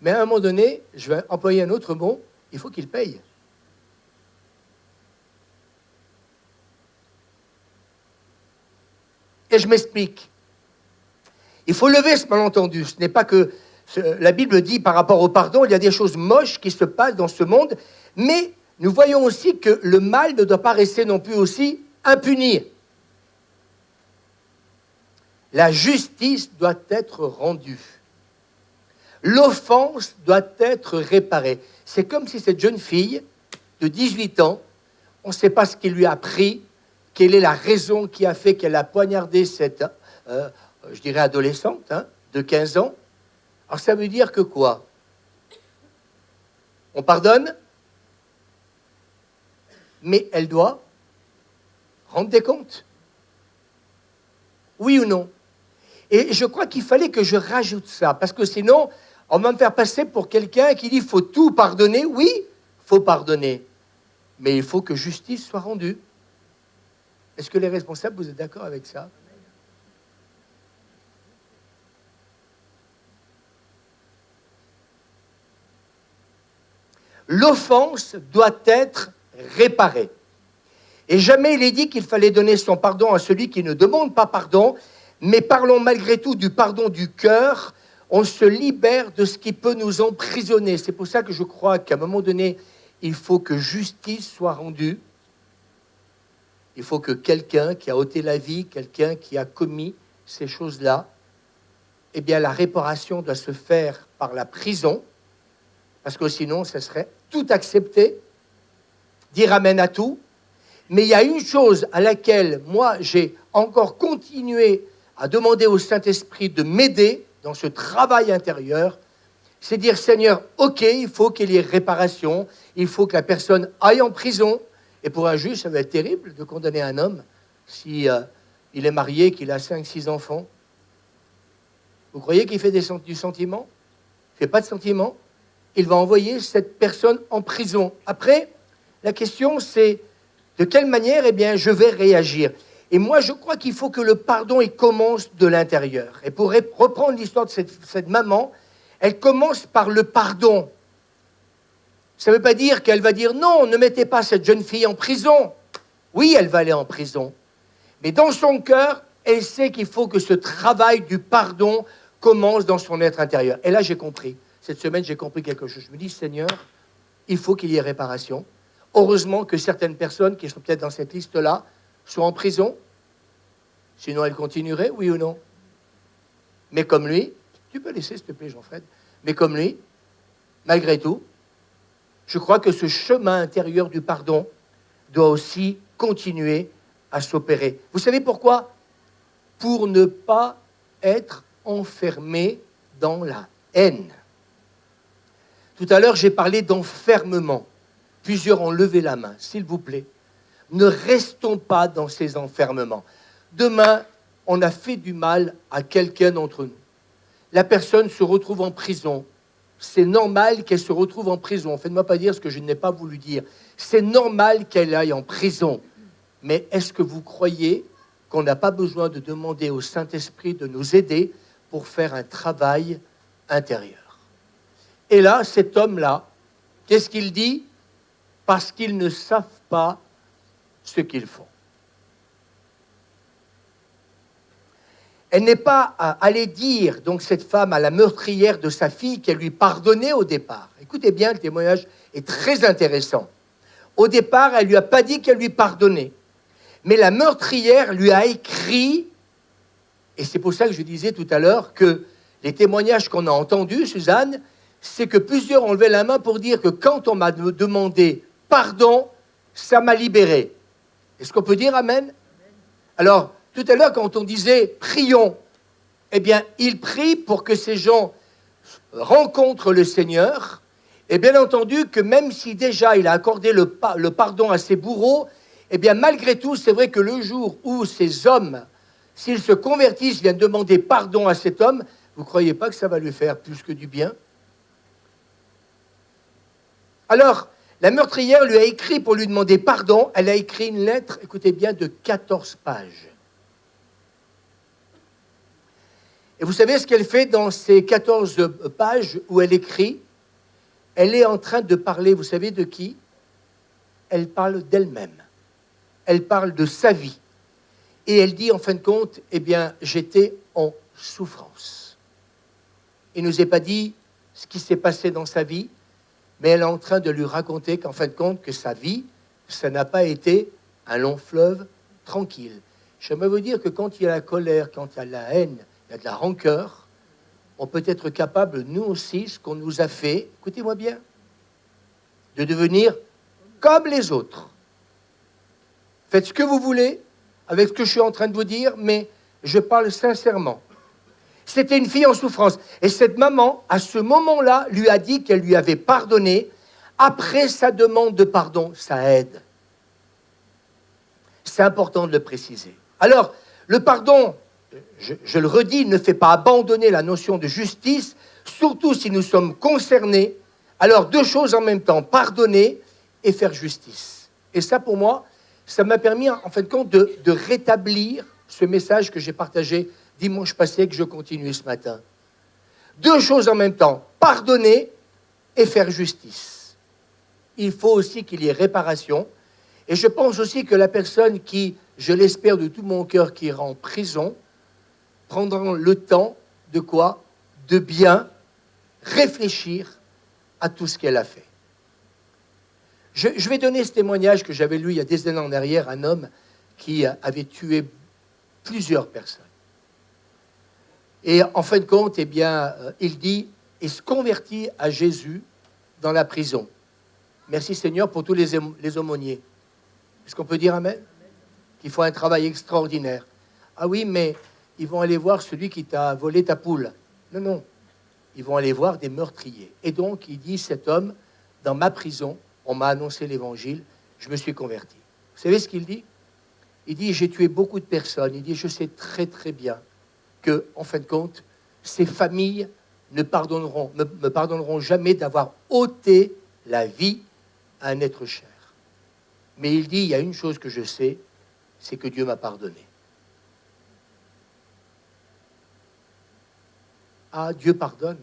mais à un moment donné, je vais employer un autre mot, il faut qu'il paye. Et je m'explique. Il faut lever ce malentendu. Ce n'est pas que la Bible dit par rapport au pardon, il y a des choses moches qui se passent dans ce monde, mais nous voyons aussi que le mal ne doit pas rester non plus aussi impuni. La justice doit être rendue. L'offense doit être réparée. C'est comme si cette jeune fille de 18 ans, on ne sait pas ce qui lui a pris, quelle est la raison qui a fait qu'elle a poignardé cette, je dirais, adolescente, hein, de 15 ans. Alors ça veut dire que quoi? On pardonne, mais elle doit rendre des comptes. Oui ou non? Et je crois qu'il fallait que je rajoute ça, parce que sinon, on va me faire passer pour quelqu'un qui dit qu'il faut tout pardonner. Oui, il faut pardonner, mais il faut que justice soit rendue. Est-ce que les responsables, vous êtes d'accord avec ça? L'offense doit être réparée. Et jamais il est dit qu'il fallait donner son pardon à celui qui ne demande pas pardon, mais parlons malgré tout du pardon du cœur. On se libère de ce qui peut nous emprisonner. C'est pour ça que je crois qu'à un moment donné, il faut que justice soit rendue. Il faut que quelqu'un qui a ôté la vie, quelqu'un qui a commis ces choses-là, eh bien la réparation doit se faire par la prison, parce que sinon, ça serait tout accepter, dire amen à tout. Mais il y a une chose à laquelle moi, j'ai encore continué à demander au Saint-Esprit de m'aider dans ce travail intérieur, c'est dire, Seigneur, ok, il faut qu'il y ait réparation, il faut que la personne aille en prison. Et pour un juge, ça va être terrible de condamner un homme si il est marié, qu'il a 5-6 enfants. Vous croyez qu'il fait du sentiment? Il ne fait pas de sentiment. Il va envoyer cette personne en prison. Après, la question, c'est de quelle manière, eh bien, je vais réagir. Et moi, je crois qu'il faut que le pardon, il commence de l'intérieur. Et pour reprendre l'histoire de cette maman, elle commence par le pardon. Ça ne veut pas dire qu'elle va dire non, ne mettez pas cette jeune fille en prison. Oui, elle va aller en prison. Mais dans son cœur, elle sait qu'il faut que ce travail du pardon commence dans son être intérieur. Et là, j'ai compris. Cette semaine, j'ai compris quelque chose. Je me dis, Seigneur, il faut qu'il y ait réparation. Heureusement que certaines personnes qui sont peut-être dans cette liste-là sont en prison. Sinon, elles continueraient, oui ou non? Mais comme lui, tu peux laisser, s'il te plaît, Jean-Fred, mais comme lui, malgré tout, je crois que ce chemin intérieur du pardon doit aussi continuer à s'opérer. Vous savez pourquoi? Pour ne pas être enfermé dans la haine. Tout à l'heure, j'ai parlé d'enfermement. Plusieurs ont levé la main. S'il vous plaît, ne restons pas dans ces enfermements. Demain, on a fait du mal à quelqu'un d'entre nous. La personne se retrouve en prison. C'est normal qu'elle se retrouve en prison. Faites-moi pas dire ce que je n'ai pas voulu dire. C'est normal qu'elle aille en prison. Mais est-ce que vous croyez qu'on n'a pas besoin de demander au Saint-Esprit de nous aider pour faire un travail intérieur? Et là, cet homme-là, qu'est-ce qu'il dit? Parce qu'ils ne savent pas ce qu'ils font. Elle n'est pas allée dire, donc cette femme, à la meurtrière de sa fille qu'elle lui pardonnait au départ. Écoutez bien, le témoignage est très intéressant. Au départ, elle ne lui a pas dit qu'elle lui pardonnait. Mais la meurtrière lui a écrit, et c'est pour ça que je disais tout à l'heure que les témoignages qu'on a entendus, Suzanne, c'est que plusieurs ont levé la main pour dire que quand on m'a demandé pardon, ça m'a libéré. Est-ce qu'on peut dire amen? Alors, tout à l'heure, quand on disait « prions », eh bien, il prie pour que ces gens rencontrent le Seigneur. Et bien entendu que même si déjà il a accordé le pardon à ses bourreaux, eh bien, malgré tout, c'est vrai que le jour où ces hommes, s'ils se convertissent, viennent demander pardon à cet homme, vous ne croyez pas que ça va lui faire plus que du bien? Alors, la meurtrière lui a écrit pour lui demander pardon. Elle a écrit une lettre, écoutez bien, de 14 pages. Et vous savez ce qu'elle fait dans ces 14 pages où elle écrit? Elle est en train de parler, vous savez de qui? Elle parle d'elle-même. Elle parle de sa vie. Et elle dit, en fin de compte, eh bien, j'étais en souffrance. Il ne nous est pas dit ce qui s'est passé dans sa vie, mais elle est en train de lui raconter qu'en fin de compte, que sa vie, ça n'a pas été un long fleuve tranquille. J'aimerais vous dire que quand il y a la colère, quand il y a la haine, il y a de la rancœur, on peut être capable, nous aussi, ce qu'on nous a fait, écoutez-moi bien, de devenir comme les autres. Faites ce que vous voulez avec ce que je suis en train de vous dire, mais je parle sincèrement. C'était une fille en souffrance. Et cette maman, à ce moment-là, lui a dit qu'elle lui avait pardonné. Après sa demande de pardon, ça aide. C'est important de le préciser. Alors, le pardon, je le redis, ne fait pas abandonner la notion de justice, surtout si nous sommes concernés. Alors, deux choses en même temps, pardonner et faire justice. Et ça, pour moi, ça m'a permis, en fin de compte, de rétablir ce message que j'ai partagé dimanche passé, que je continue ce matin. Deux choses en même temps, pardonner et faire justice. Il faut aussi qu'il y ait réparation. Et je pense aussi que la personne qui, je l'espère de tout mon cœur, qui ira en prison, prendra le temps de quoi? De bien réfléchir à tout ce qu'elle a fait. Je vais donner ce témoignage que j'avais lu il y a des années en arrière, un homme qui avait tué plusieurs personnes. Et en fin de compte, eh bien, il dit, il se convertit à Jésus dans la prison. Merci Seigneur pour tous les aumôniers. Est-ce qu'on peut dire amen? Qu'ils font un travail extraordinaire. Ah oui, mais ils vont aller voir celui qui t'a volé ta poule. Non, non. Ils vont aller voir des meurtriers. Et donc, il dit, cet homme, dans ma prison, on m'a annoncé l'évangile, je me suis converti. Vous savez ce qu'il dit? Il dit, j'ai tué beaucoup de personnes. Il dit, je sais très très bien que, en fin de compte, ces familles me pardonneront jamais d'avoir ôté la vie à un être cher. Mais il dit, il y a une chose que je sais, c'est que Dieu m'a pardonné. Ah, Dieu pardonne.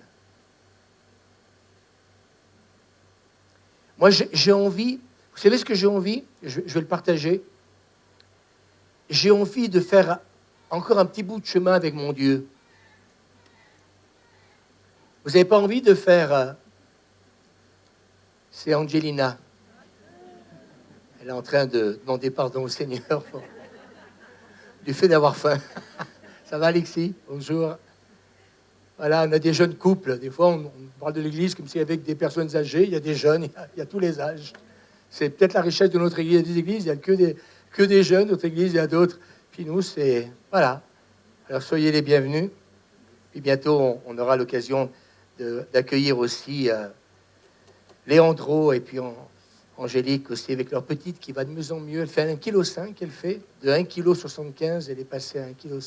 Moi, j'ai envie, vous savez ce que j'ai envie? Je vais le partager. J'ai envie de faire encore un petit bout de chemin avec mon Dieu. Vous n'avez pas envie de faire... c'est Angelina. Elle est en train de demander pardon au Seigneur du fait d'avoir faim. Ça va, Alexis? Bonjour. Voilà, on a des jeunes couples. Des fois, on parle de l'Église comme s'il y avait des personnes âgées. Il y a des jeunes, il y a tous les âges. C'est peut-être la richesse de notre Église. Il y a des églises, il n'y a que des jeunes. Notre Église, il y a d'autres. Puis nous, c'est... Voilà. Alors, soyez les bienvenus. Puis bientôt, on aura l'occasion d'accueillir aussi Léandro et puis Angélique aussi, avec leur petite qui va de mieux en mieux. Elle fait 1,5 kg, elle fait. De 1,75 kg, elle est passée à 1,5 kg.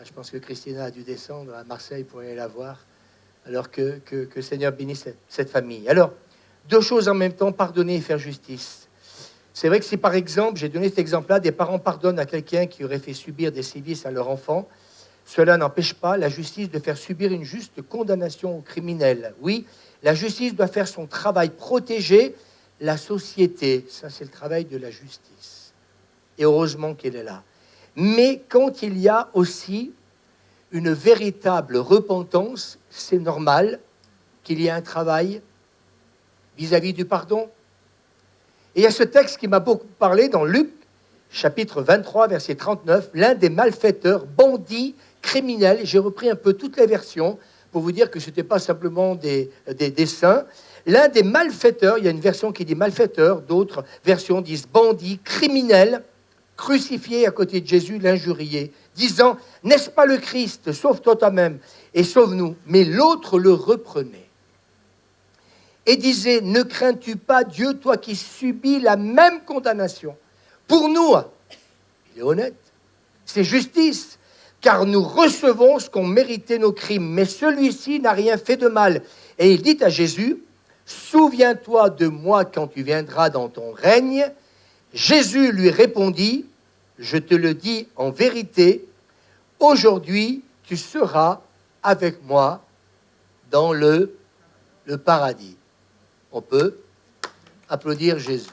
Je pense que Christina a dû descendre à Marseille pour aller la voir. Alors que Seigneur bénisse cette famille. Alors, deux choses en même temps, pardonner et faire justice. C'est vrai que si par exemple, j'ai donné cet exemple-là, des parents pardonnent à quelqu'un qui aurait fait subir des sévices à leur enfant, cela n'empêche pas la justice de faire subir une juste condamnation au criminel. Oui, la justice doit faire son travail, protéger la société. Ça, c'est le travail de la justice. Et heureusement qu'elle est là. Mais quand il y a aussi une véritable repentance, c'est normal qu'il y ait un travail vis-à-vis du pardon. Et il y a ce texte qui m'a beaucoup parlé dans Luc, chapitre 23, verset 39, l'un des malfaiteurs, bandits, criminels, j'ai repris un peu toutes les versions pour vous dire que ce n'était pas simplement des saints. L'un des malfaiteurs, il y a une version qui dit malfaiteur, d'autres versions disent bandits, criminels, crucifié à côté de Jésus, l'injurié, disant « N'est-ce pas le Christ? Sauve-toi toi-même et sauve-nous. » Mais l'autre le reprenait et disait « Ne crains-tu pas Dieu, toi qui subis la même condamnation? Pour nous, il est honnête, c'est justice, car nous recevons ce qu'ont mérité nos crimes. Mais celui-ci n'a rien fait de mal. » Et il dit à Jésus « Souviens-toi de moi quand tu viendras dans ton règne. » Jésus lui répondit, « Je te le dis en vérité, aujourd'hui tu seras avec moi dans le paradis. » On peut applaudir Jésus.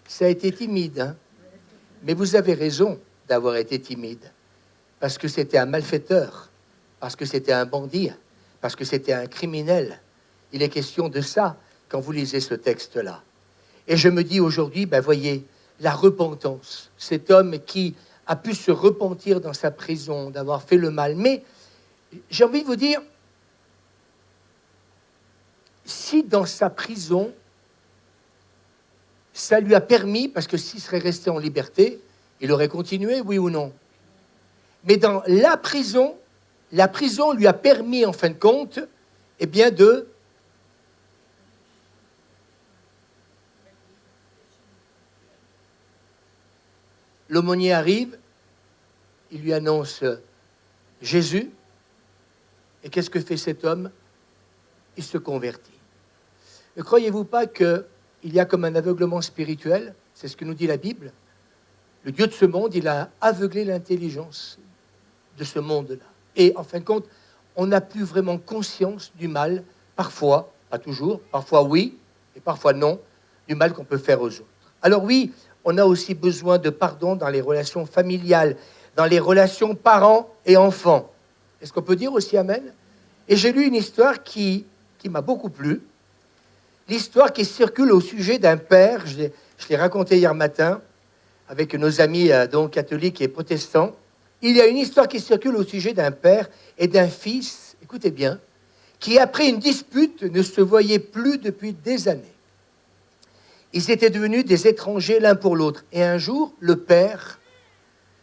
Ça a été timide, hein? Mais vous avez raison d'avoir été timide, parce que c'était un malfaiteur, parce que c'était un bandit, parce que c'était un criminel. Il est question de ça quand vous lisez ce texte-là. Et je me dis aujourd'hui, ben voyez, la repentance, cet homme qui a pu se repentir dans sa prison, d'avoir fait le mal. Mais j'ai envie de vous dire, si dans sa prison, ça lui a permis, parce que s'il serait resté en liberté, il aurait continué, oui ou non? Mais dans la prison lui a permis, en fin de compte, eh bien de... L'aumônier arrive, il lui annonce Jésus, et qu'est-ce que fait cet homme? Il se convertit. Ne croyez-vous pas qu'il y a comme un aveuglement spirituel? C'est ce que nous dit la Bible. Le Dieu de ce monde, il a aveuglé l'intelligence de ce monde-là. Et en fin de compte, on n'a plus vraiment conscience du mal, parfois, pas toujours, parfois oui, et parfois non, du mal qu'on peut faire aux autres. Alors oui, on a aussi besoin de pardon dans les relations familiales, dans les relations parents et enfants. Est-ce qu'on peut dire aussi Amen? Et j'ai lu une histoire qui m'a beaucoup plu. L'histoire qui circule au sujet d'un père, je l'ai raconté hier matin, avec nos amis donc catholiques et protestants. Il y a une histoire qui circule au sujet d'un père et d'un fils, écoutez bien, qui après une dispute ne se voyaient plus depuis des années. Ils étaient devenus des étrangers l'un pour l'autre. Et un jour, le père,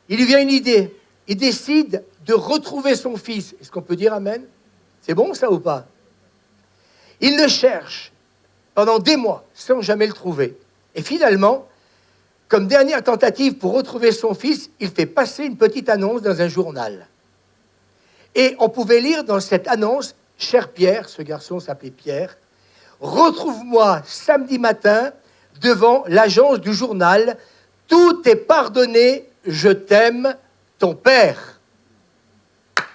il lui vient une idée. Il décide de retrouver son fils. Est-ce qu'on peut dire Amen? C'est bon ça ou pas? Il le cherche pendant des mois sans jamais le trouver. Et finalement, comme dernière tentative pour retrouver son fils, il fait passer une petite annonce dans un journal. Et on pouvait lire dans cette annonce, « Cher Pierre », ce garçon s'appelait Pierre, « retrouve-moi samedi matin devant l'agence du journal, tout est pardonné, je t'aime, ton père. »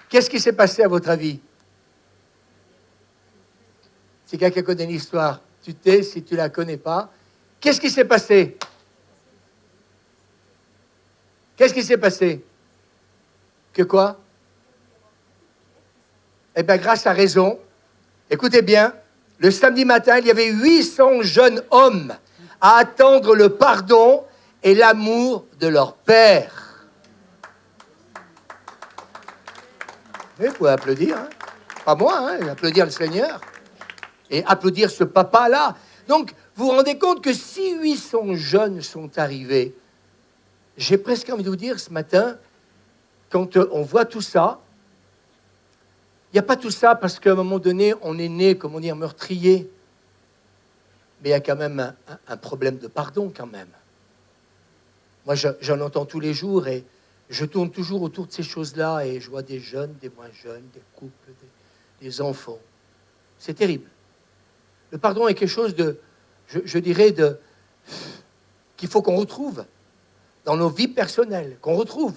Qu'est-ce qui s'est passé à votre avis? Si quelqu'un connaît l'histoire, tu tais. Si tu ne la connais pas, qu'est-ce qui s'est passé? Qu'est-ce qui s'est passé? Que quoi? Eh bien, grâce à raison, écoutez bien, le samedi matin, il y avait 800 jeunes hommes à attendre le pardon et l'amour de leur père. Vous pouvez applaudir, hein? Pas moi, hein? Applaudir le Seigneur et applaudir ce papa-là. Donc, vous vous rendez compte que si 800 jeunes sont arrivés, j'ai presque envie de vous dire ce matin, quand on voit tout ça, il n'y a pas tout ça parce qu'à un moment donné, on est né, comment dire, meurtrier. Mais il y a quand même un problème de pardon, quand même. Moi, j'en entends tous les jours et je tourne toujours autour de ces choses-là et je vois des jeunes, des moins jeunes, des couples, des enfants. C'est terrible. Le pardon est quelque chose de, je dirais, qu'il faut qu'on retrouve dans nos vies personnelles, qu'on retrouve.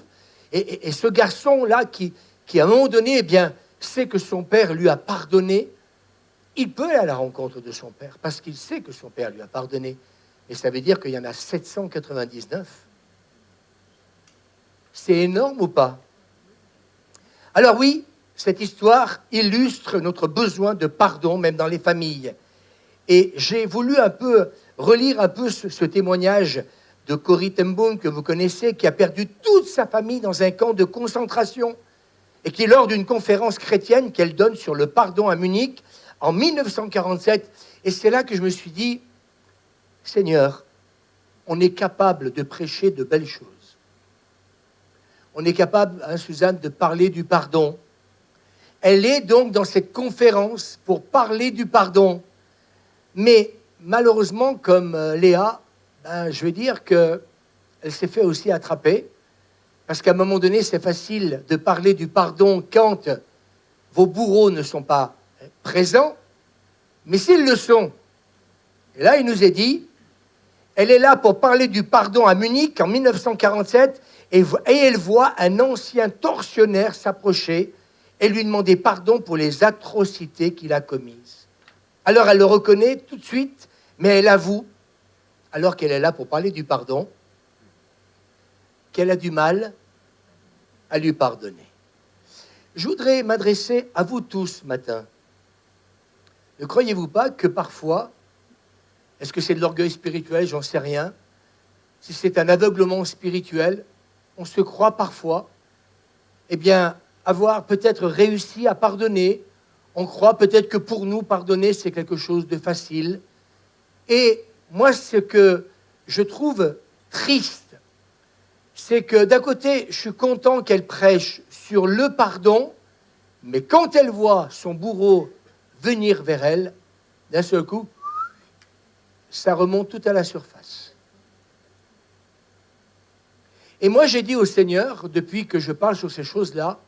Et ce garçon-là qui, à un moment donné, eh bien, sait que son père lui a pardonné, il peut aller à la rencontre de son père parce qu'il sait que son père lui a pardonné. Et ça veut dire qu'il y en a 799. C'est énorme ou pas? Alors oui, cette histoire illustre notre besoin de pardon, même dans les familles. Et j'ai voulu un peu relire un peu ce témoignage de Corrie ten Boom, que vous connaissez, qui a perdu toute sa famille dans un camp de concentration et qui, lors d'une conférence chrétienne qu'elle donne sur le pardon à Munich en 1947, et c'est là que je me suis dit, Seigneur, on est capable de prêcher de belles choses. On est capable, hein, Suzanne, de parler du pardon. Elle est donc dans cette conférence pour parler du pardon. Mais malheureusement, comme Léa, je vais dire qu'elle s'est fait aussi attraper. Parce qu'à un moment donné, c'est facile de parler du pardon quand vos bourreaux ne sont pas présents. Mais s'ils le sont, et là, il nous est dit, elle est là pour parler du pardon à Munich en 1947, et elle voit un ancien tortionnaire s'approcher et lui demander pardon pour les atrocités qu'il a commises. Alors elle le reconnaît tout de suite, mais elle avoue, alors qu'elle est là pour parler du pardon, qu'elle a du mal à lui pardonner. Je voudrais m'adresser à vous tous ce matin. Ne croyez-vous pas que parfois, est-ce que c'est de l'orgueil spirituel? J'en sais rien. Si c'est un aveuglement spirituel, on se croit parfois, eh bien, avoir peut-être réussi à pardonner. On croit peut-être que pour nous, pardonner, c'est quelque chose de facile. Et moi, ce que je trouve triste, c'est que d'un côté, je suis content qu'elle prêche sur le pardon, mais quand elle voit son bourreau venir vers elle, d'un seul coup, ça remonte tout à la surface. Et moi, j'ai dit au Seigneur, depuis que je parle sur ces choses-là,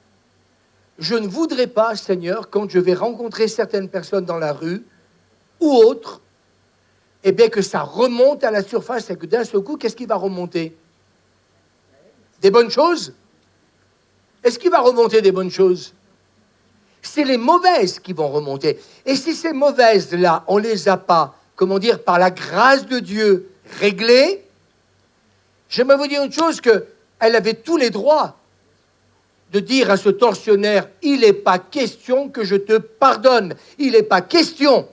je ne voudrais pas, Seigneur, quand je vais rencontrer certaines personnes dans la rue ou autres, eh bien que ça remonte à la surface et que d'un seul coup, qu'est-ce qui va remonter? Des bonnes choses? Est-ce qu'il va remonter des bonnes choses? C'est les mauvaises qui vont remonter. Et si ces mauvaises-là, on ne les a pas, comment dire, par la grâce de Dieu, réglées, j'aimerais vous dire une chose, qu'elle avait tous les droits de dire à ce tortionnaire, il n'est pas question que je te pardonne, il n'est pas question.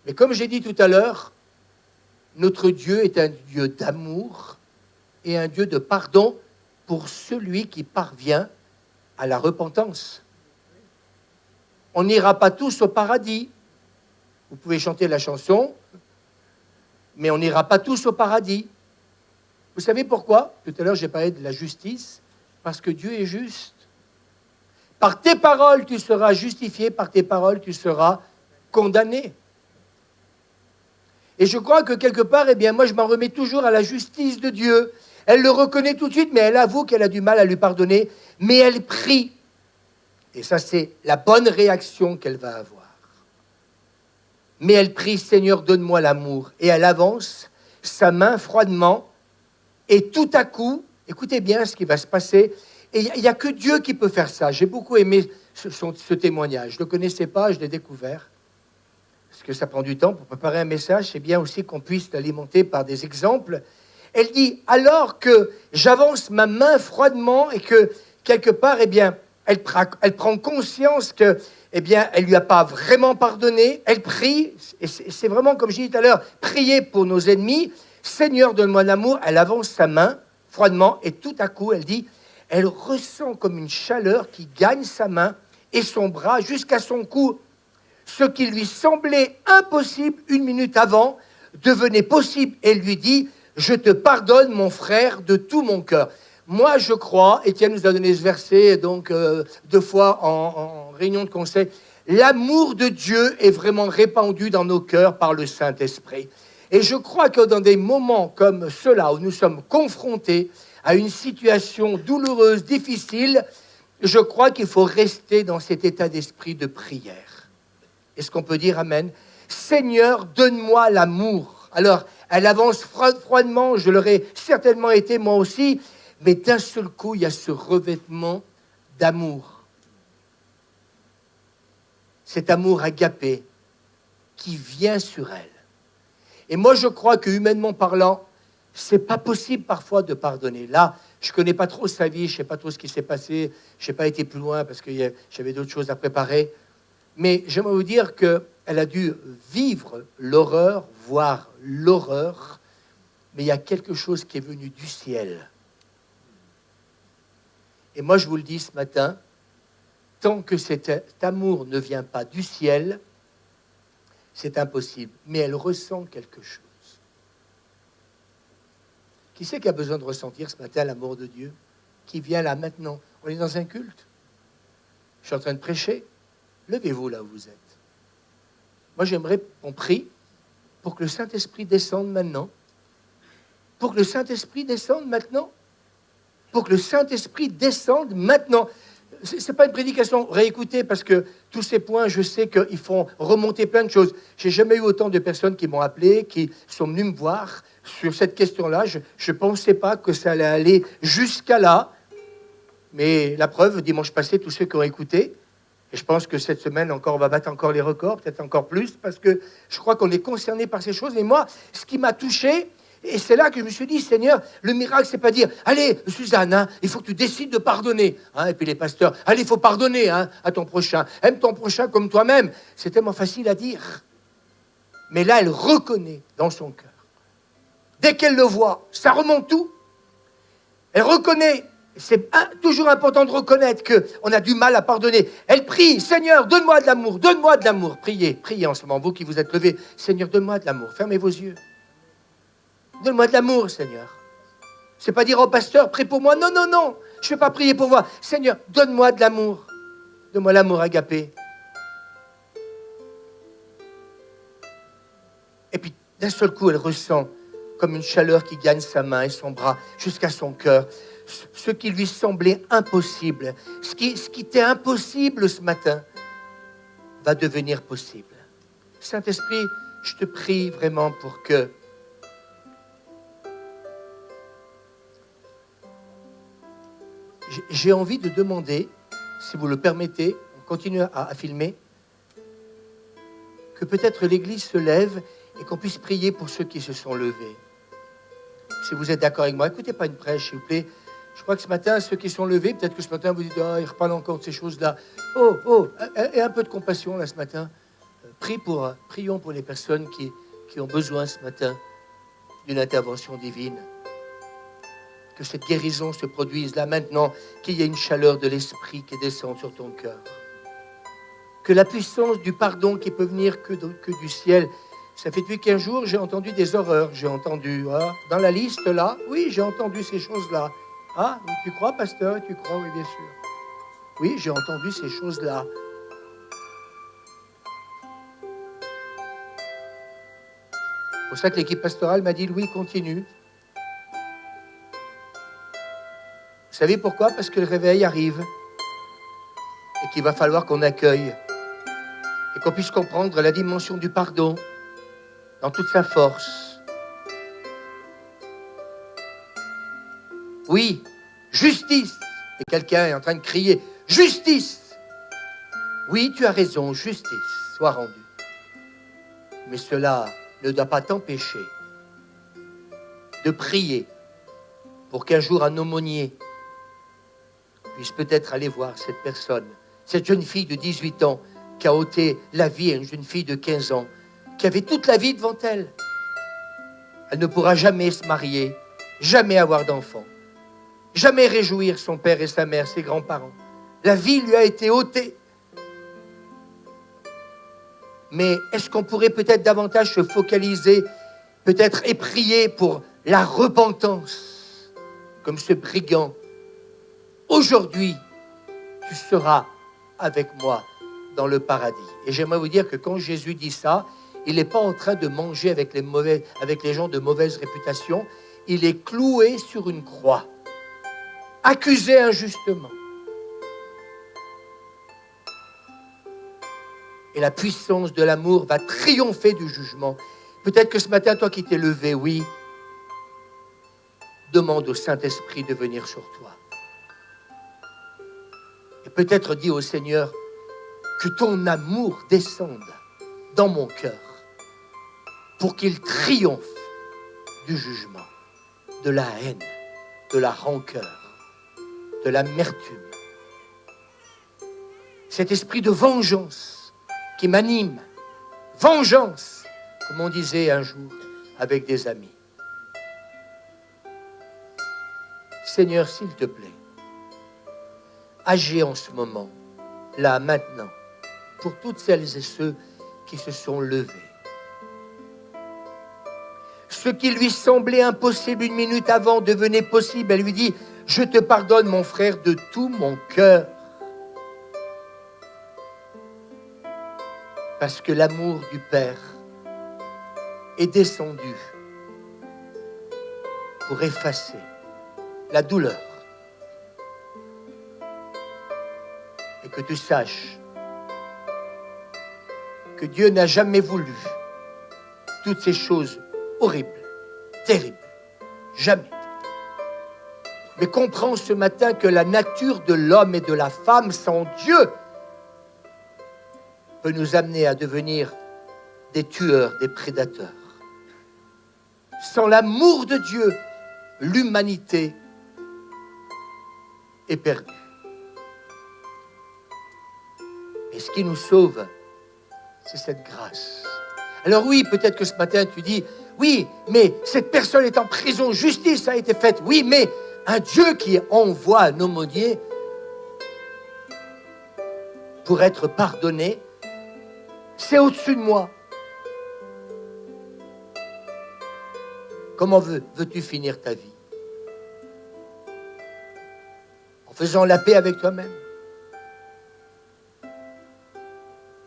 Mais comme j'ai dit tout à l'heure, notre Dieu est un Dieu d'amour et un Dieu de pardon pour celui qui parvient à la repentance. On n'ira pas tous au paradis. Vous pouvez chanter la chanson, mais on n'ira pas tous au paradis. Vous savez pourquoi? Tout à l'heure, j'ai parlé de la justice, parce que Dieu est juste. Par tes paroles, tu seras justifié, par tes paroles, tu seras condamné. Et je crois que quelque part, eh bien, moi, je m'en remets toujours à la justice de Dieu. Elle le reconnaît tout de suite, mais elle avoue qu'elle a du mal à lui pardonner, mais elle prie. Et ça, c'est la bonne réaction qu'elle va avoir. Mais elle prie, Seigneur, donne-moi l'amour. Et elle avance, sa main froidement, et tout à coup, écoutez bien ce qui va se passer, et il n'y a que Dieu qui peut faire ça. J'ai beaucoup aimé ce témoignage. Je ne le connaissais pas, je l'ai découvert. parce que ça prend du temps pour préparer un message, c'est bien aussi qu'on puisse l'alimenter par des exemples. Elle dit, alors que j'avance ma main froidement et que, quelque part, eh bien, elle prend conscience que, eh bien, elle lui a pas vraiment pardonné, elle prie, et c'est vraiment, comme je disais tout à l'heure, prier pour nos ennemis. Seigneur, donne-moi l'amour. Elle avance sa main froidement et tout à coup, elle dit, elle ressent comme une chaleur qui gagne sa main et son bras jusqu'à son cou. Ce qui lui semblait impossible une minute avant devenait possible. Elle lui dit, je te pardonne, mon frère, de tout mon cœur. Moi, je crois, Étienne nous a donné ce verset donc 2 fois en réunion de conseil, l'amour de Dieu est vraiment répandu dans nos cœurs par le Saint-Esprit. Et je crois que dans des moments comme ceux-là, où nous sommes confrontés à une situation douloureuse, difficile, je crois qu'il faut rester dans cet état d'esprit de prière. Est-ce qu'on peut dire Amen? Seigneur, donne-moi l'amour. Alors, elle avance froidement, je l'aurais certainement été moi aussi, mais d'un seul coup, il y a ce revêtement d'amour. Cet amour agapé qui vient sur elle. Et moi, je crois que humainement parlant, c'est pas possible parfois de pardonner. Là, je connais pas trop sa vie, je sais pas trop ce qui s'est passé, je n'ai pas été plus loin parce que j'avais d'autres choses à préparer. Mais j'aimerais vous dire qu'elle a dû vivre l'horreur, voir l'horreur, mais il y a quelque chose qui est venu du ciel. Et moi, je vous le dis ce matin, tant que cet amour ne vient pas du ciel, c'est impossible. Mais elle ressent quelque chose. Qui c'est qui a besoin de ressentir ce matin l'amour de Dieu? Qui vient là maintenant? On est dans un culte. Je suis en train de prêcher. Levez-vous là où vous êtes. Moi, j'aimerais qu'on prie pour que le Saint-Esprit descende maintenant. Pour que le Saint-Esprit descende maintenant. Pour que le Saint-Esprit descende maintenant. Ce n'est pas une prédication, réécoutez, parce que tous ces points, je sais qu'ils font remonter plein de choses. Je n'ai jamais eu autant de personnes qui m'ont appelé, qui sont venues me voir sur cette question-là. Je ne pensais pas que ça allait aller jusqu'à là. Mais la preuve, dimanche passé, tous ceux qui ont écouté, et je pense que cette semaine encore, on va battre encore les records, peut-être encore plus, parce que je crois qu'on est concerné par ces choses. Et moi, ce qui m'a touché, et c'est là que je me suis dit, Seigneur, le miracle, c'est pas dire, allez, Suzanne, hein, il faut que tu décides de pardonner. Hein, et puis les pasteurs, allez, il faut pardonner hein, à ton prochain. Aime ton prochain comme toi-même. C'est tellement facile à dire. Mais là, elle reconnaît dans son cœur. Dès qu'elle le voit, ça remonte tout. Elle reconnaît. C'est toujours important de reconnaître qu'on a du mal à pardonner. Elle prie, Seigneur, donne-moi de l'amour, donne-moi de l'amour. Priez, priez en ce moment, vous qui vous êtes levés. Seigneur, donne-moi de l'amour. Fermez vos yeux. Donne-moi de l'amour, Seigneur. C'est pas dire au pasteur, prie pour moi. Non, non, non. Je ne vais pas prier pour moi. Seigneur, donne-moi de l'amour. Donne-moi l'amour agapé. Et puis, d'un seul coup, elle ressent comme une chaleur qui gagne sa main et son bras jusqu'à son cœur. Ce qui lui semblait impossible, ce qui était impossible ce matin, va devenir possible. Saint-Esprit, je te prie vraiment pour que j'ai envie de demander, si vous le permettez, on continue à filmer, que peut-être l'Église se lève et qu'on puisse prier pour ceux qui se sont levés. Si vous êtes d'accord avec moi, écoutez pas une prêche, s'il vous plaît. Je crois que ce matin, ceux qui sont levés, peut-être que ce matin, vous dites, oh, ils reparlent encore de ces choses-là. Et un peu de compassion, là, ce matin. Prions pour les personnes qui ont besoin, ce matin, d'une intervention divine. Que cette guérison se produise là, maintenant, qu'il y ait une chaleur de l'esprit qui descend sur ton cœur. Que la puissance du pardon qui peut venir que du ciel. Ça fait depuis 15 jours, j'ai entendu des horreurs. J'ai entendu, dans la liste, là, oui, j'ai entendu ces choses-là. Ah, tu crois, pasteur? Tu crois, oui, bien sûr. Oui, j'ai entendu ces choses-là. C'est pour ça que l'équipe pastorale m'a dit, Louis, continue. Vous savez pourquoi? Parce que le réveil arrive et qu'il va falloir qu'on accueille et qu'on puisse comprendre la dimension du pardon dans toute sa force. Oui, justice. Et quelqu'un est en train de crier, justice. Oui, tu as raison, justice soit rendue. Mais cela ne doit pas t'empêcher de prier pour qu'un jour un aumônier puisse peut-être aller voir cette personne, cette jeune fille de 18 ans qui a ôté la vie à une jeune fille de 15 ans, qui avait toute la vie devant elle. Elle ne pourra jamais se marier, jamais avoir d'enfants, jamais réjouir son père et sa mère, ses grands-parents. La vie lui a été ôtée. Mais est-ce qu'on pourrait peut-être davantage se focaliser, peut-être et prier pour la repentance, comme ce brigand? Aujourd'hui, tu seras avec moi dans le paradis. Et j'aimerais vous dire que quand Jésus dit ça, il n'est pas en train de manger avec les gens de mauvaise réputation. Il est cloué sur une croix, accusé injustement. Et la puissance de l'amour va triompher du jugement. Peut-être que ce matin, toi qui t'es levé, oui, demande au Saint-Esprit de venir sur toi. Et peut-être dis au Seigneur que ton amour descende dans mon cœur pour qu'il triomphe du jugement, de la haine, de la rancœur, de l'amertume. Cet esprit de vengeance qui m'anime, vengeance, comme on disait un jour avec des amis. Seigneur, s'il te plaît, agis en ce moment, là, maintenant, pour toutes celles et ceux qui se sont levés. Ce qui lui semblait impossible une minute avant devenait possible. Elle lui dit, je te pardonne, mon frère, de tout mon cœur. Parce que l'amour du Père est descendu pour effacer la douleur. Et que tu saches que Dieu n'a jamais voulu toutes ces choses horribles, terribles. Jamais. Mais comprends ce matin que la nature de l'homme et de la femme sans Dieu peut nous amener à devenir des tueurs, des prédateurs. Sans l'amour de Dieu, l'humanité est perdue. Et ce qui nous sauve, c'est cette grâce. Alors oui, peut-être que ce matin tu dis, oui, mais cette personne est en prison, justice a été faite. Oui, mais un Dieu qui envoie un aumônier pour être pardonné, c'est au-dessus de moi. Comment veux-tu finir ta vie? En faisant la paix avec toi-même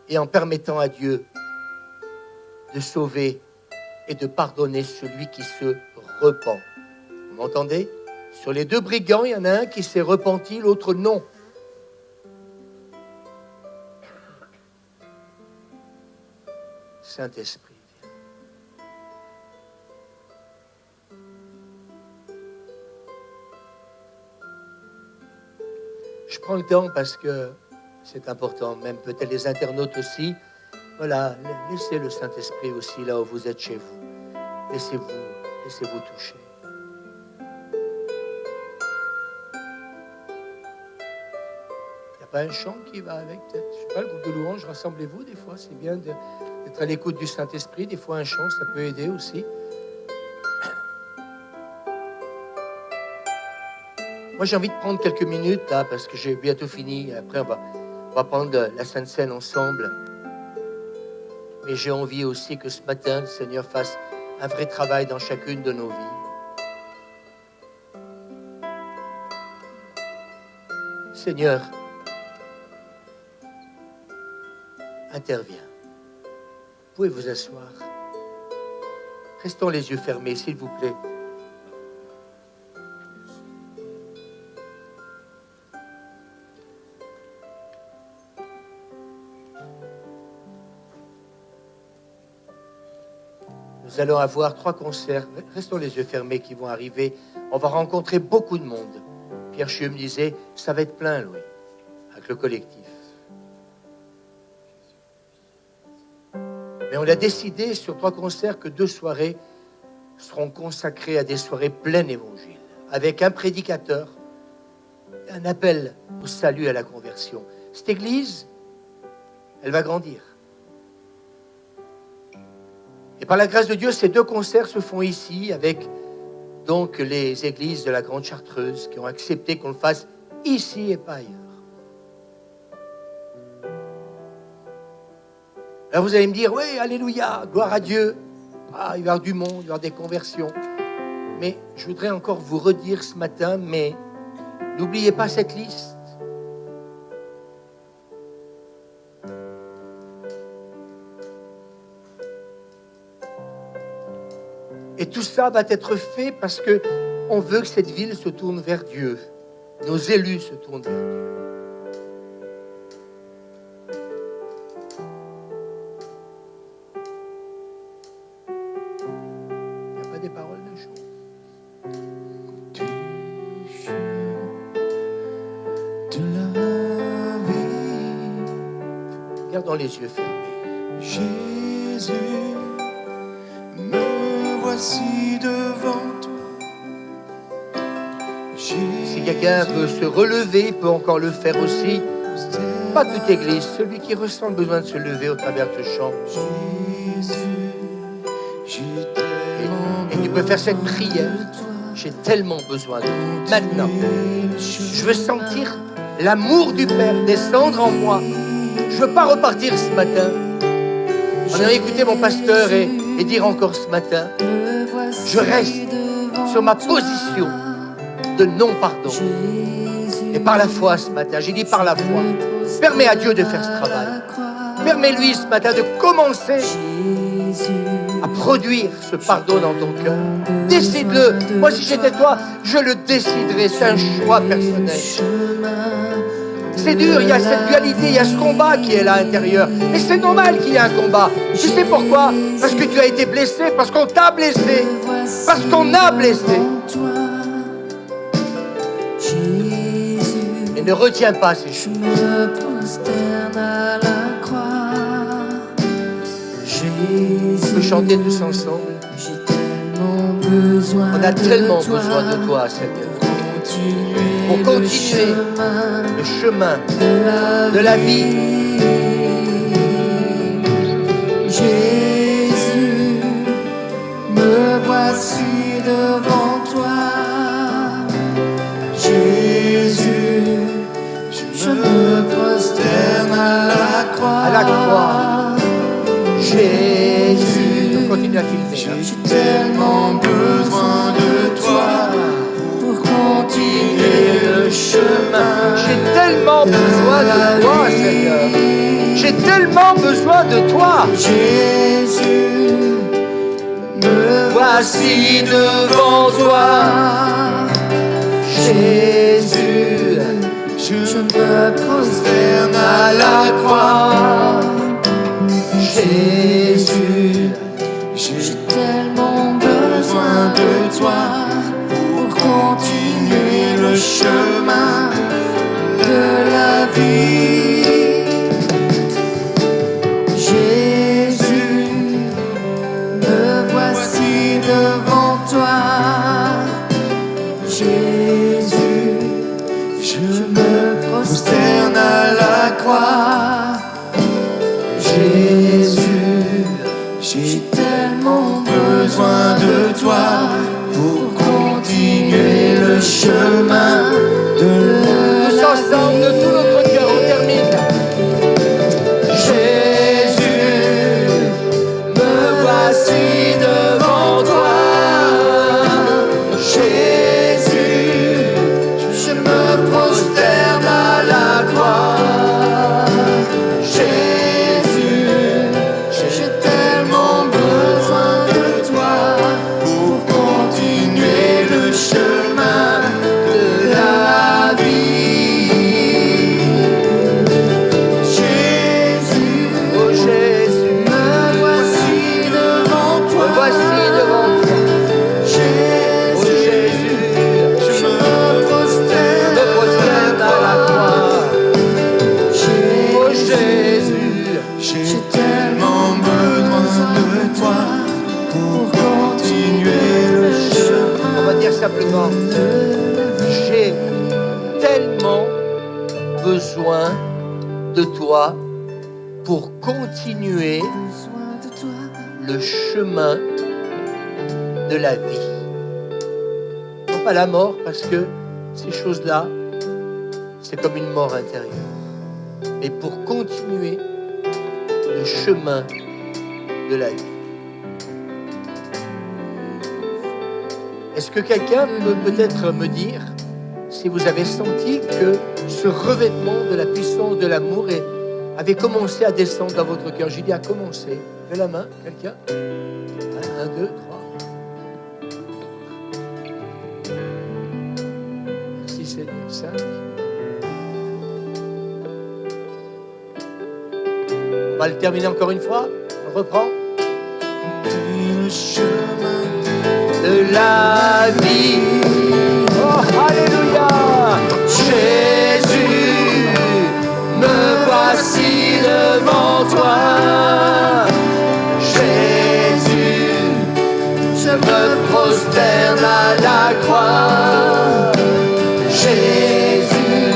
et en permettant à Dieu de sauver et de pardonner celui qui se repent. Vous m'entendez? Sur les deux brigands, il y en a un qui s'est repenti, l'autre non. Saint-Esprit, viens. Je prends le temps parce que c'est important, même peut-être les internautes aussi. Voilà, laissez le Saint-Esprit aussi là où vous êtes chez vous. Laissez-vous toucher. Il n'y a pas un chant qui va avec, peut-être? Je ne sais pas, le groupe de louanges, rassemblez-vous des fois, c'est bien d'être à l'écoute du Saint-Esprit. Des fois, un chant, ça peut aider aussi. Moi, j'ai envie de prendre quelques minutes là, parce que j'ai bientôt fini. Après, on va prendre la Sainte Seine ensemble. Mais j'ai envie aussi que ce matin, le Seigneur fasse un vrai travail dans chacune de nos vies. Seigneur, interviens. Vous pouvez vous asseoir. Restons les yeux fermés, s'il vous plaît. Nous allons avoir 3 concerts, restons les yeux fermés, qui vont arriver. On va rencontrer beaucoup de monde. Pierre Chieux me disait, ça va être plein, Louis, avec le collectif. Mais on a décidé sur 3 concerts que 2 soirées seront consacrées à des soirées pleines évangile, avec un prédicateur, un appel au salut et à la conversion. Cette église, elle va grandir. Et par la grâce de Dieu, ces 2 concerts se font ici avec donc les églises de la Grande Chartreuse qui ont accepté qu'on le fasse ici et pas ailleurs. Alors vous allez me dire, oui, alléluia, gloire à Dieu. Ah, il va y avoir du monde, il va y avoir des conversions. Mais je voudrais encore vous redire ce matin, mais n'oubliez pas cette liste. Et tout ça va être fait parce que on veut que cette ville se tourne vers Dieu. Nos élus se tournent vers Dieu. Il n'y a pas des paroles de chant. De la vie, Gardons les yeux fermés. Jésus, me voici devant toi. Si quelqu'un veut se relever, il peut encore le faire aussi. Pas toute église, celui qui ressent le besoin de se lever au travers de ce chant. Et tu peux faire cette prière. J'ai tellement besoin de toi. Maintenant, je veux sentir l'amour du Père descendre en moi. Je ne veux pas repartir ce matin. On a écouté mon pasteur et dire encore ce matin, je reste sur ma position de non-pardon. Et par la foi ce matin, j'ai dit par la foi, permets à Dieu de faire ce travail. Permets-lui ce matin de commencer à produire ce pardon dans ton cœur. Décide-le. Moi, si j'étais toi, je le déciderais. C'est un choix personnel. C'est dur, il y a cette dualité, il y a ce combat qui est là à l'intérieur. Mais c'est normal qu'il y ait un combat. Tu sais pourquoi? Parce que tu as été blessé, parce qu'on t'a blessé, parce qu'on a blessé. Et ne retiens pas ces choses. On peut chanter tous ensemble. On a tellement besoin de toi, Seigneur, pour continuer le chemin de la vie. Jésus, me voici devant toi. Jésus, je me prosterne à la croix. À la croix. Jésus, on continue à filmer. J'ai tellement besoin de toi pour continuer le chemin. J'ai tellement besoin de toi, Seigneur. J'ai tellement besoin de toi. Jésus, me voici devant toi. Jésus, je me prosterne à la croix. Jésus, j'ai tellement besoin de toi pour continuer le chemin de la vie. Jésus, me voici devant toi. Jésus, je me prosterne à la croix. Jésus, j'ai tellement besoin de toi pour continuer le chemin de Tous ensemble, de tout notre cœur, on termine. Jésus, me voici devant toi. Jésus, je me prosterne à la croix. Chemin de la vie. besoin de toi pour continuer le chemin de la vie. Non pas la mort, parce que ces choses-là, c'est comme une mort intérieure. Mais pour continuer le chemin de la vie. Est-ce que quelqu'un peut peut-être me dire si vous avez senti que ce revêtement de la puissance de l'amour avait commencé à descendre dans votre cœur? J'ai dit à commencer. Levez la main, quelqu'un. 1, 2, 3. 6, 7, 5. On va le terminer encore une fois. On reprend. Le chemin de la vie. Oh, alléluia. Jésus, me voici devant toi. Jésus, je me prosterne à la croix. Jésus,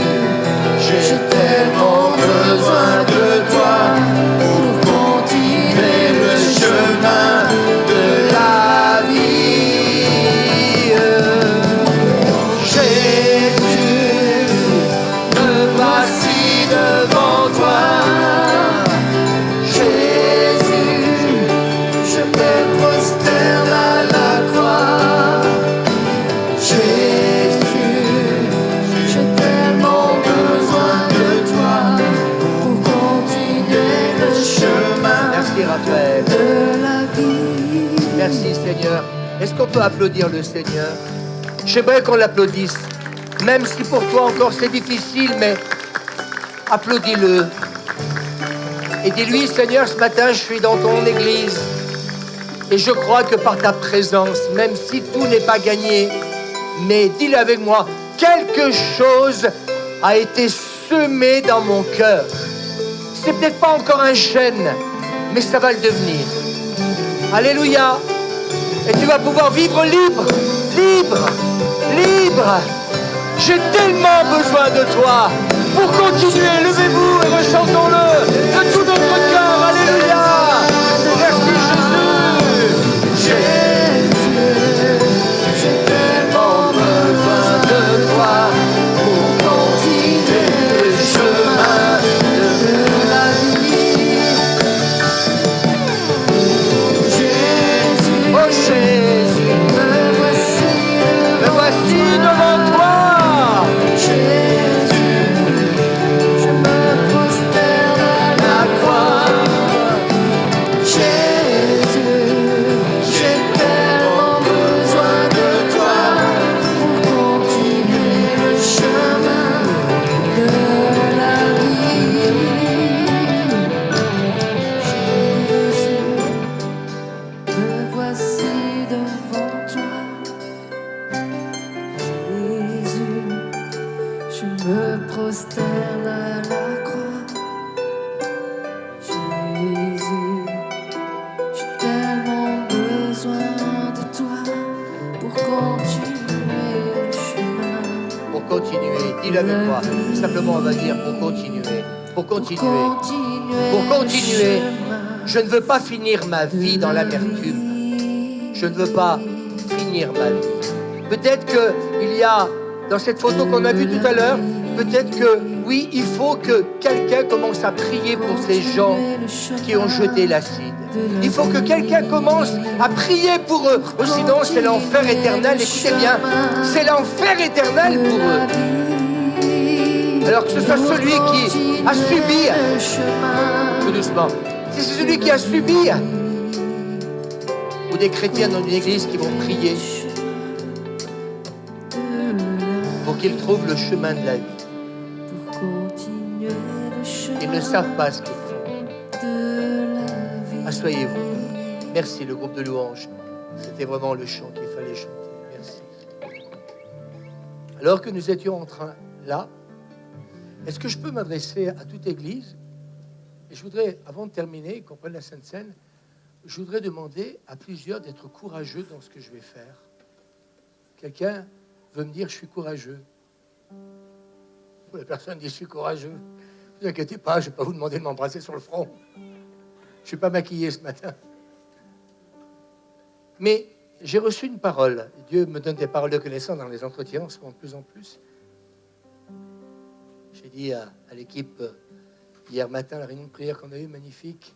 j'ai tellement besoin de toi pour continuer le chemin de la vie. Jésus, me voici devant toi. Jésus, je me prosterne à la croix. Jésus, j'ai tellement besoin de toi pour continuer le chemin. Merci Raphaël. De la vie. Merci Seigneur. Est-ce qu'on peut applaudir le Seigneur? J'aimerais qu'on l'applaudisse, même si pour toi encore c'est difficile, mais applaudis-le. Et dis-lui, Seigneur, ce matin je suis dans ton église et je crois que par ta présence, même si tout n'est pas gagné, mais dis-le avec moi, quelque chose a été semé dans mon cœur. C'est peut-être pas encore un chêne, mais ça va le devenir. Alléluia. Et tu vas pouvoir vivre libre, libre, libre. J'ai tellement besoin de toi pour continuer. Levez-vous et rechantons-le de tout notre cœur. Alléluia. Merci Jésus. Jésus, j'ai tellement besoin de toi pour continuer le chemin de la vie. Jésus, oh Jésus, me voici devant toi. Jésus, je me prosterne à la croix. Jésus, j'ai tellement besoin de toi pour continuer le chemin de la vie. Jésus, me voici devant toi. Jésus, je me prosterne à la croix. Jésus, j'ai tellement besoin de toi pour continuer le chemin. Pour continuer, dis-le avec moi. Simplement, on va dire pour continuer. Pour continuer. Pour continuer. Je ne veux pas finir ma vie dans l'amertume. Je ne veux pas finir ma vie. Peut-être qu'il y a, dans cette photo qu'on a vue tout à l'heure, peut-être que, oui, il faut que quelqu'un commence à prier pour ces gens qui ont jeté l'acide. Il faut que quelqu'un commence à prier pour eux. Oh, sinon, c'est l'enfer éternel. Écoutez bien, c'est l'enfer éternel pour eux. Alors que ce soit celui qui a subi, tout doucement, si c'est celui qui a subi, ou des chrétiens dans une église qui vont prier pour qu'ils trouvent le chemin de la vie. Ils ne savent pas ce qu'ils font. Asseyez-vous. Merci le groupe de louanges. C'était vraiment le chant qu'il fallait chanter. Merci. Alors que nous étions en train là, est-ce que je peux m'adresser à toute église? Et je voudrais, avant de terminer, qu'on prenne la Sainte Seine, je voudrais demander à plusieurs d'être courageux dans ce que je vais faire. Quelqu'un veut me dire, je suis courageux. La personne dit, je suis courageux. Ne vous inquiétez pas, je ne vais pas vous demander de m'embrasser sur le front. Je ne suis pas maquillé ce matin. Mais j'ai reçu une parole. Dieu me donne des paroles de connaissance dans les entretiens, on se rend de plus en plus. J'ai dit à l'équipe hier matin, la réunion de prière qu'on a eue, magnifique,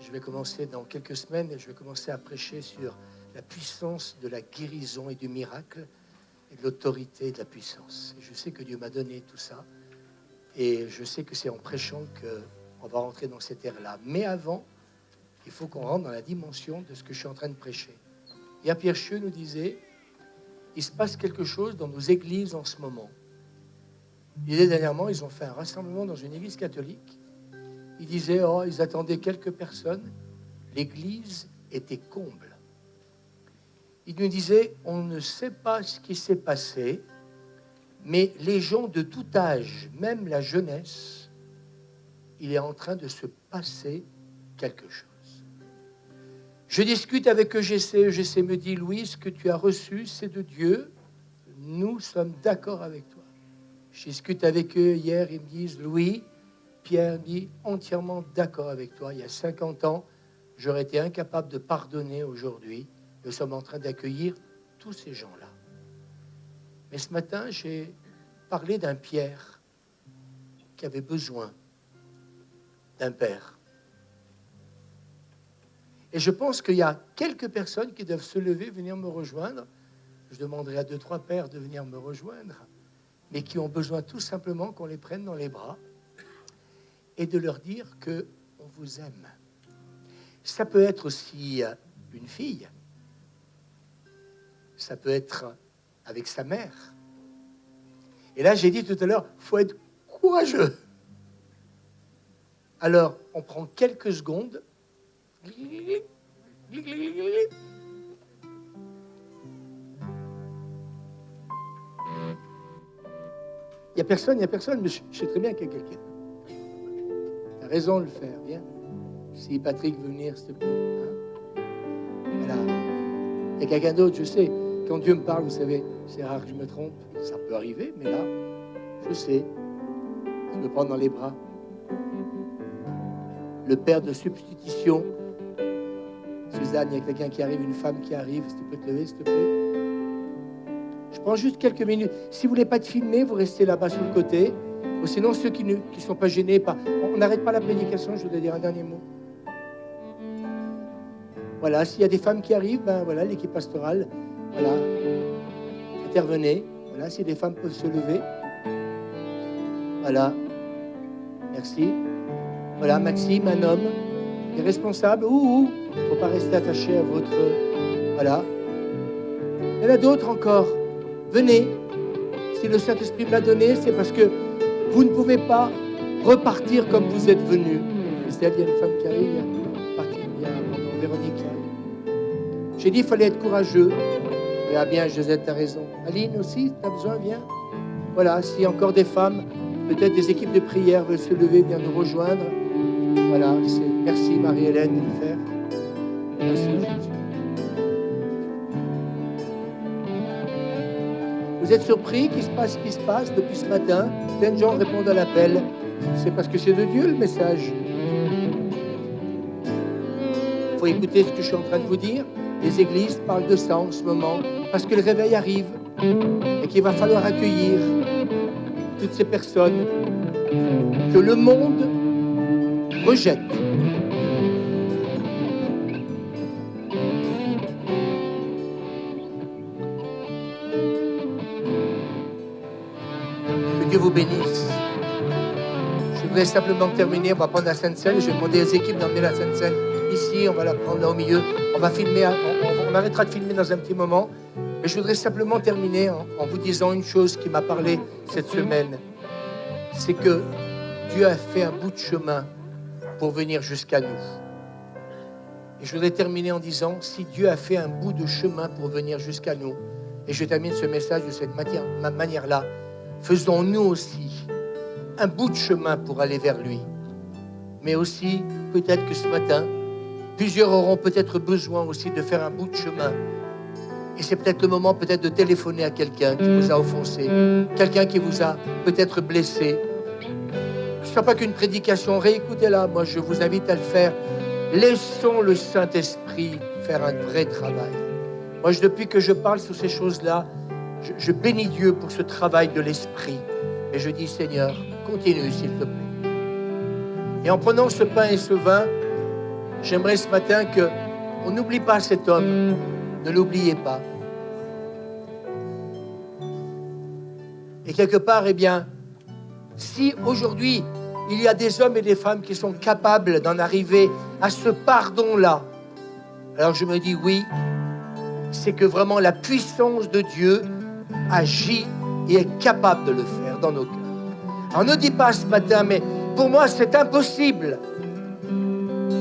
je vais commencer dans quelques semaines, je vais commencer à prêcher sur la puissance de la guérison et du miracle, et de l'autorité et de la puissance. Et je sais que Dieu m'a donné tout ça, et je sais que c'est en prêchant qu'on va rentrer dans cette ère-là. Mais avant, il faut qu'on rentre dans la dimension de ce que je suis en train de prêcher. Et Pierre Chieux nous disait, il se passe quelque chose dans nos églises en ce moment. Il disait dernièrement, ils ont fait un rassemblement dans une église catholique. Il disait, oh, ils attendaient quelques personnes. L'église était comble. Il nous disait, on ne sait pas ce qui s'est passé, mais les gens de tout âge, même la jeunesse, il est en train de se passer quelque chose. Je discute avec EGC me dit, Louis, ce que tu as reçu, c'est de Dieu. Nous sommes d'accord avec toi. Je discute avec eux hier, ils me disent, Louis, Pierre me dit, entièrement d'accord avec toi. Il y a 50 ans, j'aurais été incapable de pardonner aujourd'hui. Nous sommes en train d'accueillir tous ces gens-là. Mais ce matin, j'ai parlé d'un Pierre qui avait besoin d'un père. Et je pense qu'il y a quelques personnes qui doivent se lever, venir me rejoindre. Je demanderai à 2-3 pères de venir me rejoindre, mais qui ont besoin tout simplement qu'on les prenne dans les bras et de leur dire qu'on vous aime. Ça peut être aussi une fille. Ça peut être avec sa mère. Et là, j'ai dit tout à l'heure, il faut être courageux. Alors, on prend quelques secondes. Il n'y a personne, mais je sais très bien qu'il y a quelqu'un. Tu as raison de le faire, viens. Si Patrick veut venir, s'il te plaît. Hein? Voilà. Il y a quelqu'un d'autre, je sais. Quand Dieu me parle, vous savez, c'est rare que je me trompe. Ça peut arriver, mais là, je sais. Je me prends dans les bras. Le père de substitution. Suzanne, il y a quelqu'un qui arrive, une femme qui arrive. Si tu peux te lever, s'il te plaît. Je prends juste quelques minutes. Si vous ne voulez pas te filmer, vous restez là-bas sur le côté. Ou sinon, ceux qui ne sont pas gênés, on n'arrête pas la prédication, je voudrais dire un dernier mot. Voilà, s'il y a des femmes qui arrivent, ben voilà, l'équipe pastorale, voilà, intervenez. Voilà, si les femmes peuvent se lever. Voilà, merci. Voilà, Maxime, un homme, les responsables, il ne faut pas rester attaché à votre... Voilà. Il y en a d'autres encore. Venez. Si le Saint-Esprit me l'a donné, c'est parce que vous ne pouvez pas repartir comme vous êtes venus. C'est-à-dire, il y a une femme qui arrive, il y a Véronique qui arrive. J'ai dit, il fallait être courageux. Ah bien, Josette, tu as raison. Aline aussi, tu as besoin, viens. Voilà, s'il y a encore des femmes, peut-être des équipes de prière veulent se lever, bien nous rejoindre. Voilà, merci Marie-Hélène de le faire. Merci Jésus. Vous êtes surpris qu'il se passe ce qui se passe depuis ce matin? Plein de gens répondent à l'appel. C'est parce que c'est de Dieu le message. Il faut écouter ce que je suis en train de vous dire. Les églises parlent de ça en ce moment, parce que le réveil arrive et qu'il va falloir accueillir toutes ces personnes que le monde rejette. Que Dieu vous bénisse. Je voudrais simplement terminer, on va prendre la Sainte-Seine, je vais demander aux équipes d'emmener la Sainte-Seine ici, on va la prendre là au milieu, on va filmer, on arrêtera de filmer dans un petit moment, mais je voudrais simplement terminer en vous disant une chose qui m'a parlé cette semaine, c'est que Dieu a fait un bout de chemin pour venir jusqu'à nous. Et je voudrais terminer en disant, si Dieu a fait un bout de chemin pour venir jusqu'à nous, et je termine ce message de cette manière-là, faisons-nous aussi un bout de chemin pour aller vers lui. Mais aussi, peut-être que ce matin, plusieurs auront peut-être besoin aussi de faire un bout de chemin Et c'est peut-être le moment peut-être de téléphoner à quelqu'un qui vous a offensé, quelqu'un qui vous a peut-être blessé. Ce ne sera pas qu'une prédication, réécoutez-la. Moi, je vous invite à le faire. Laissons le Saint-Esprit faire un vrai travail. Moi, depuis que je parle sur ces choses-là, je bénis Dieu pour ce travail de l'Esprit. Et je dis, Seigneur, continue, s'il te plaît. Et en prenant ce pain et ce vin, j'aimerais ce matin qu'on n'oublie pas cet homme. Ne l'oubliez pas. Et quelque part, eh bien, si aujourd'hui, il y a des hommes et des femmes qui sont capables d'en arriver à ce pardon-là, alors je me dis oui, c'est que vraiment la puissance de Dieu agit et est capable de le faire dans nos cœurs. Alors ne dis pas ce matin, mais pour moi c'est impossible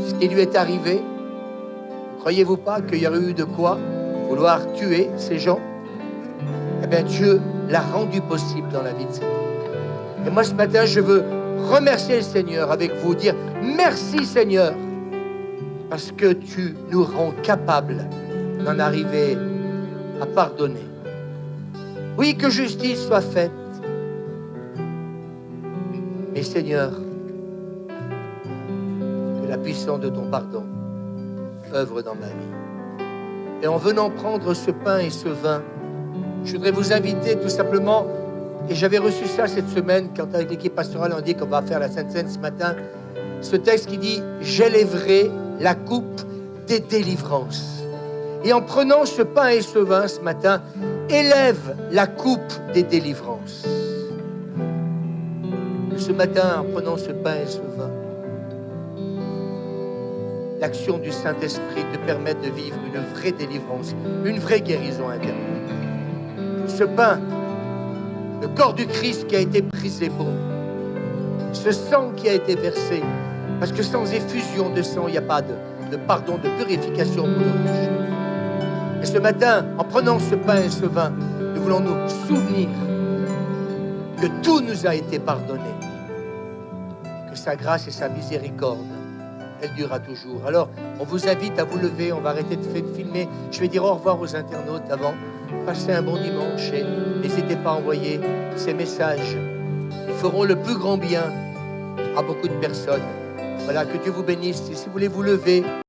ce qui lui est arrivé. Croyez-vous pas qu'il y aurait eu de quoi vouloir tuer ces gens? Eh bien, Dieu l'a rendu possible dans la vie de cet homme. Et moi, ce matin, je veux remercier le Seigneur avec vous, dire merci Seigneur, parce que tu nous rends capables d'en arriver à pardonner. Oui, que justice soit faite. Mais Seigneur, que la puissance de ton pardon œuvre dans ma vie. Et en venant prendre ce pain et ce vin, je voudrais vous inviter tout simplement, et j'avais reçu ça cette semaine, quand avec l'équipe pastorale on dit qu'on va faire la Sainte Seine ce matin, ce texte qui dit « J'élèverai la coupe des délivrances ». Et en prenant ce pain et ce vin ce matin, élève la coupe des délivrances. Ce matin, en prenant ce pain et ce vin, l'action du Saint-Esprit te permet de vivre une vraie délivrance, une vraie guérison intérieure. Ce pain, le corps du Christ qui a été brisé pour nous, ce sang qui a été versé, parce que sans effusion de sang, il n'y a pas de pardon, de purification pour nos péchés. Et ce matin, en prenant ce pain et ce vin, nous voulons nous souvenir que tout nous a été pardonné, que sa grâce et sa miséricorde, elle durera toujours. Alors, on vous invite à vous lever, on va arrêter de filmer. Je vais dire au revoir aux internautes avant. Passez un bon dimanche et n'hésitez pas à envoyer ces messages. Ils feront le plus grand bien à beaucoup de personnes. Voilà, que Dieu vous bénisse. Et si vous voulez vous lever,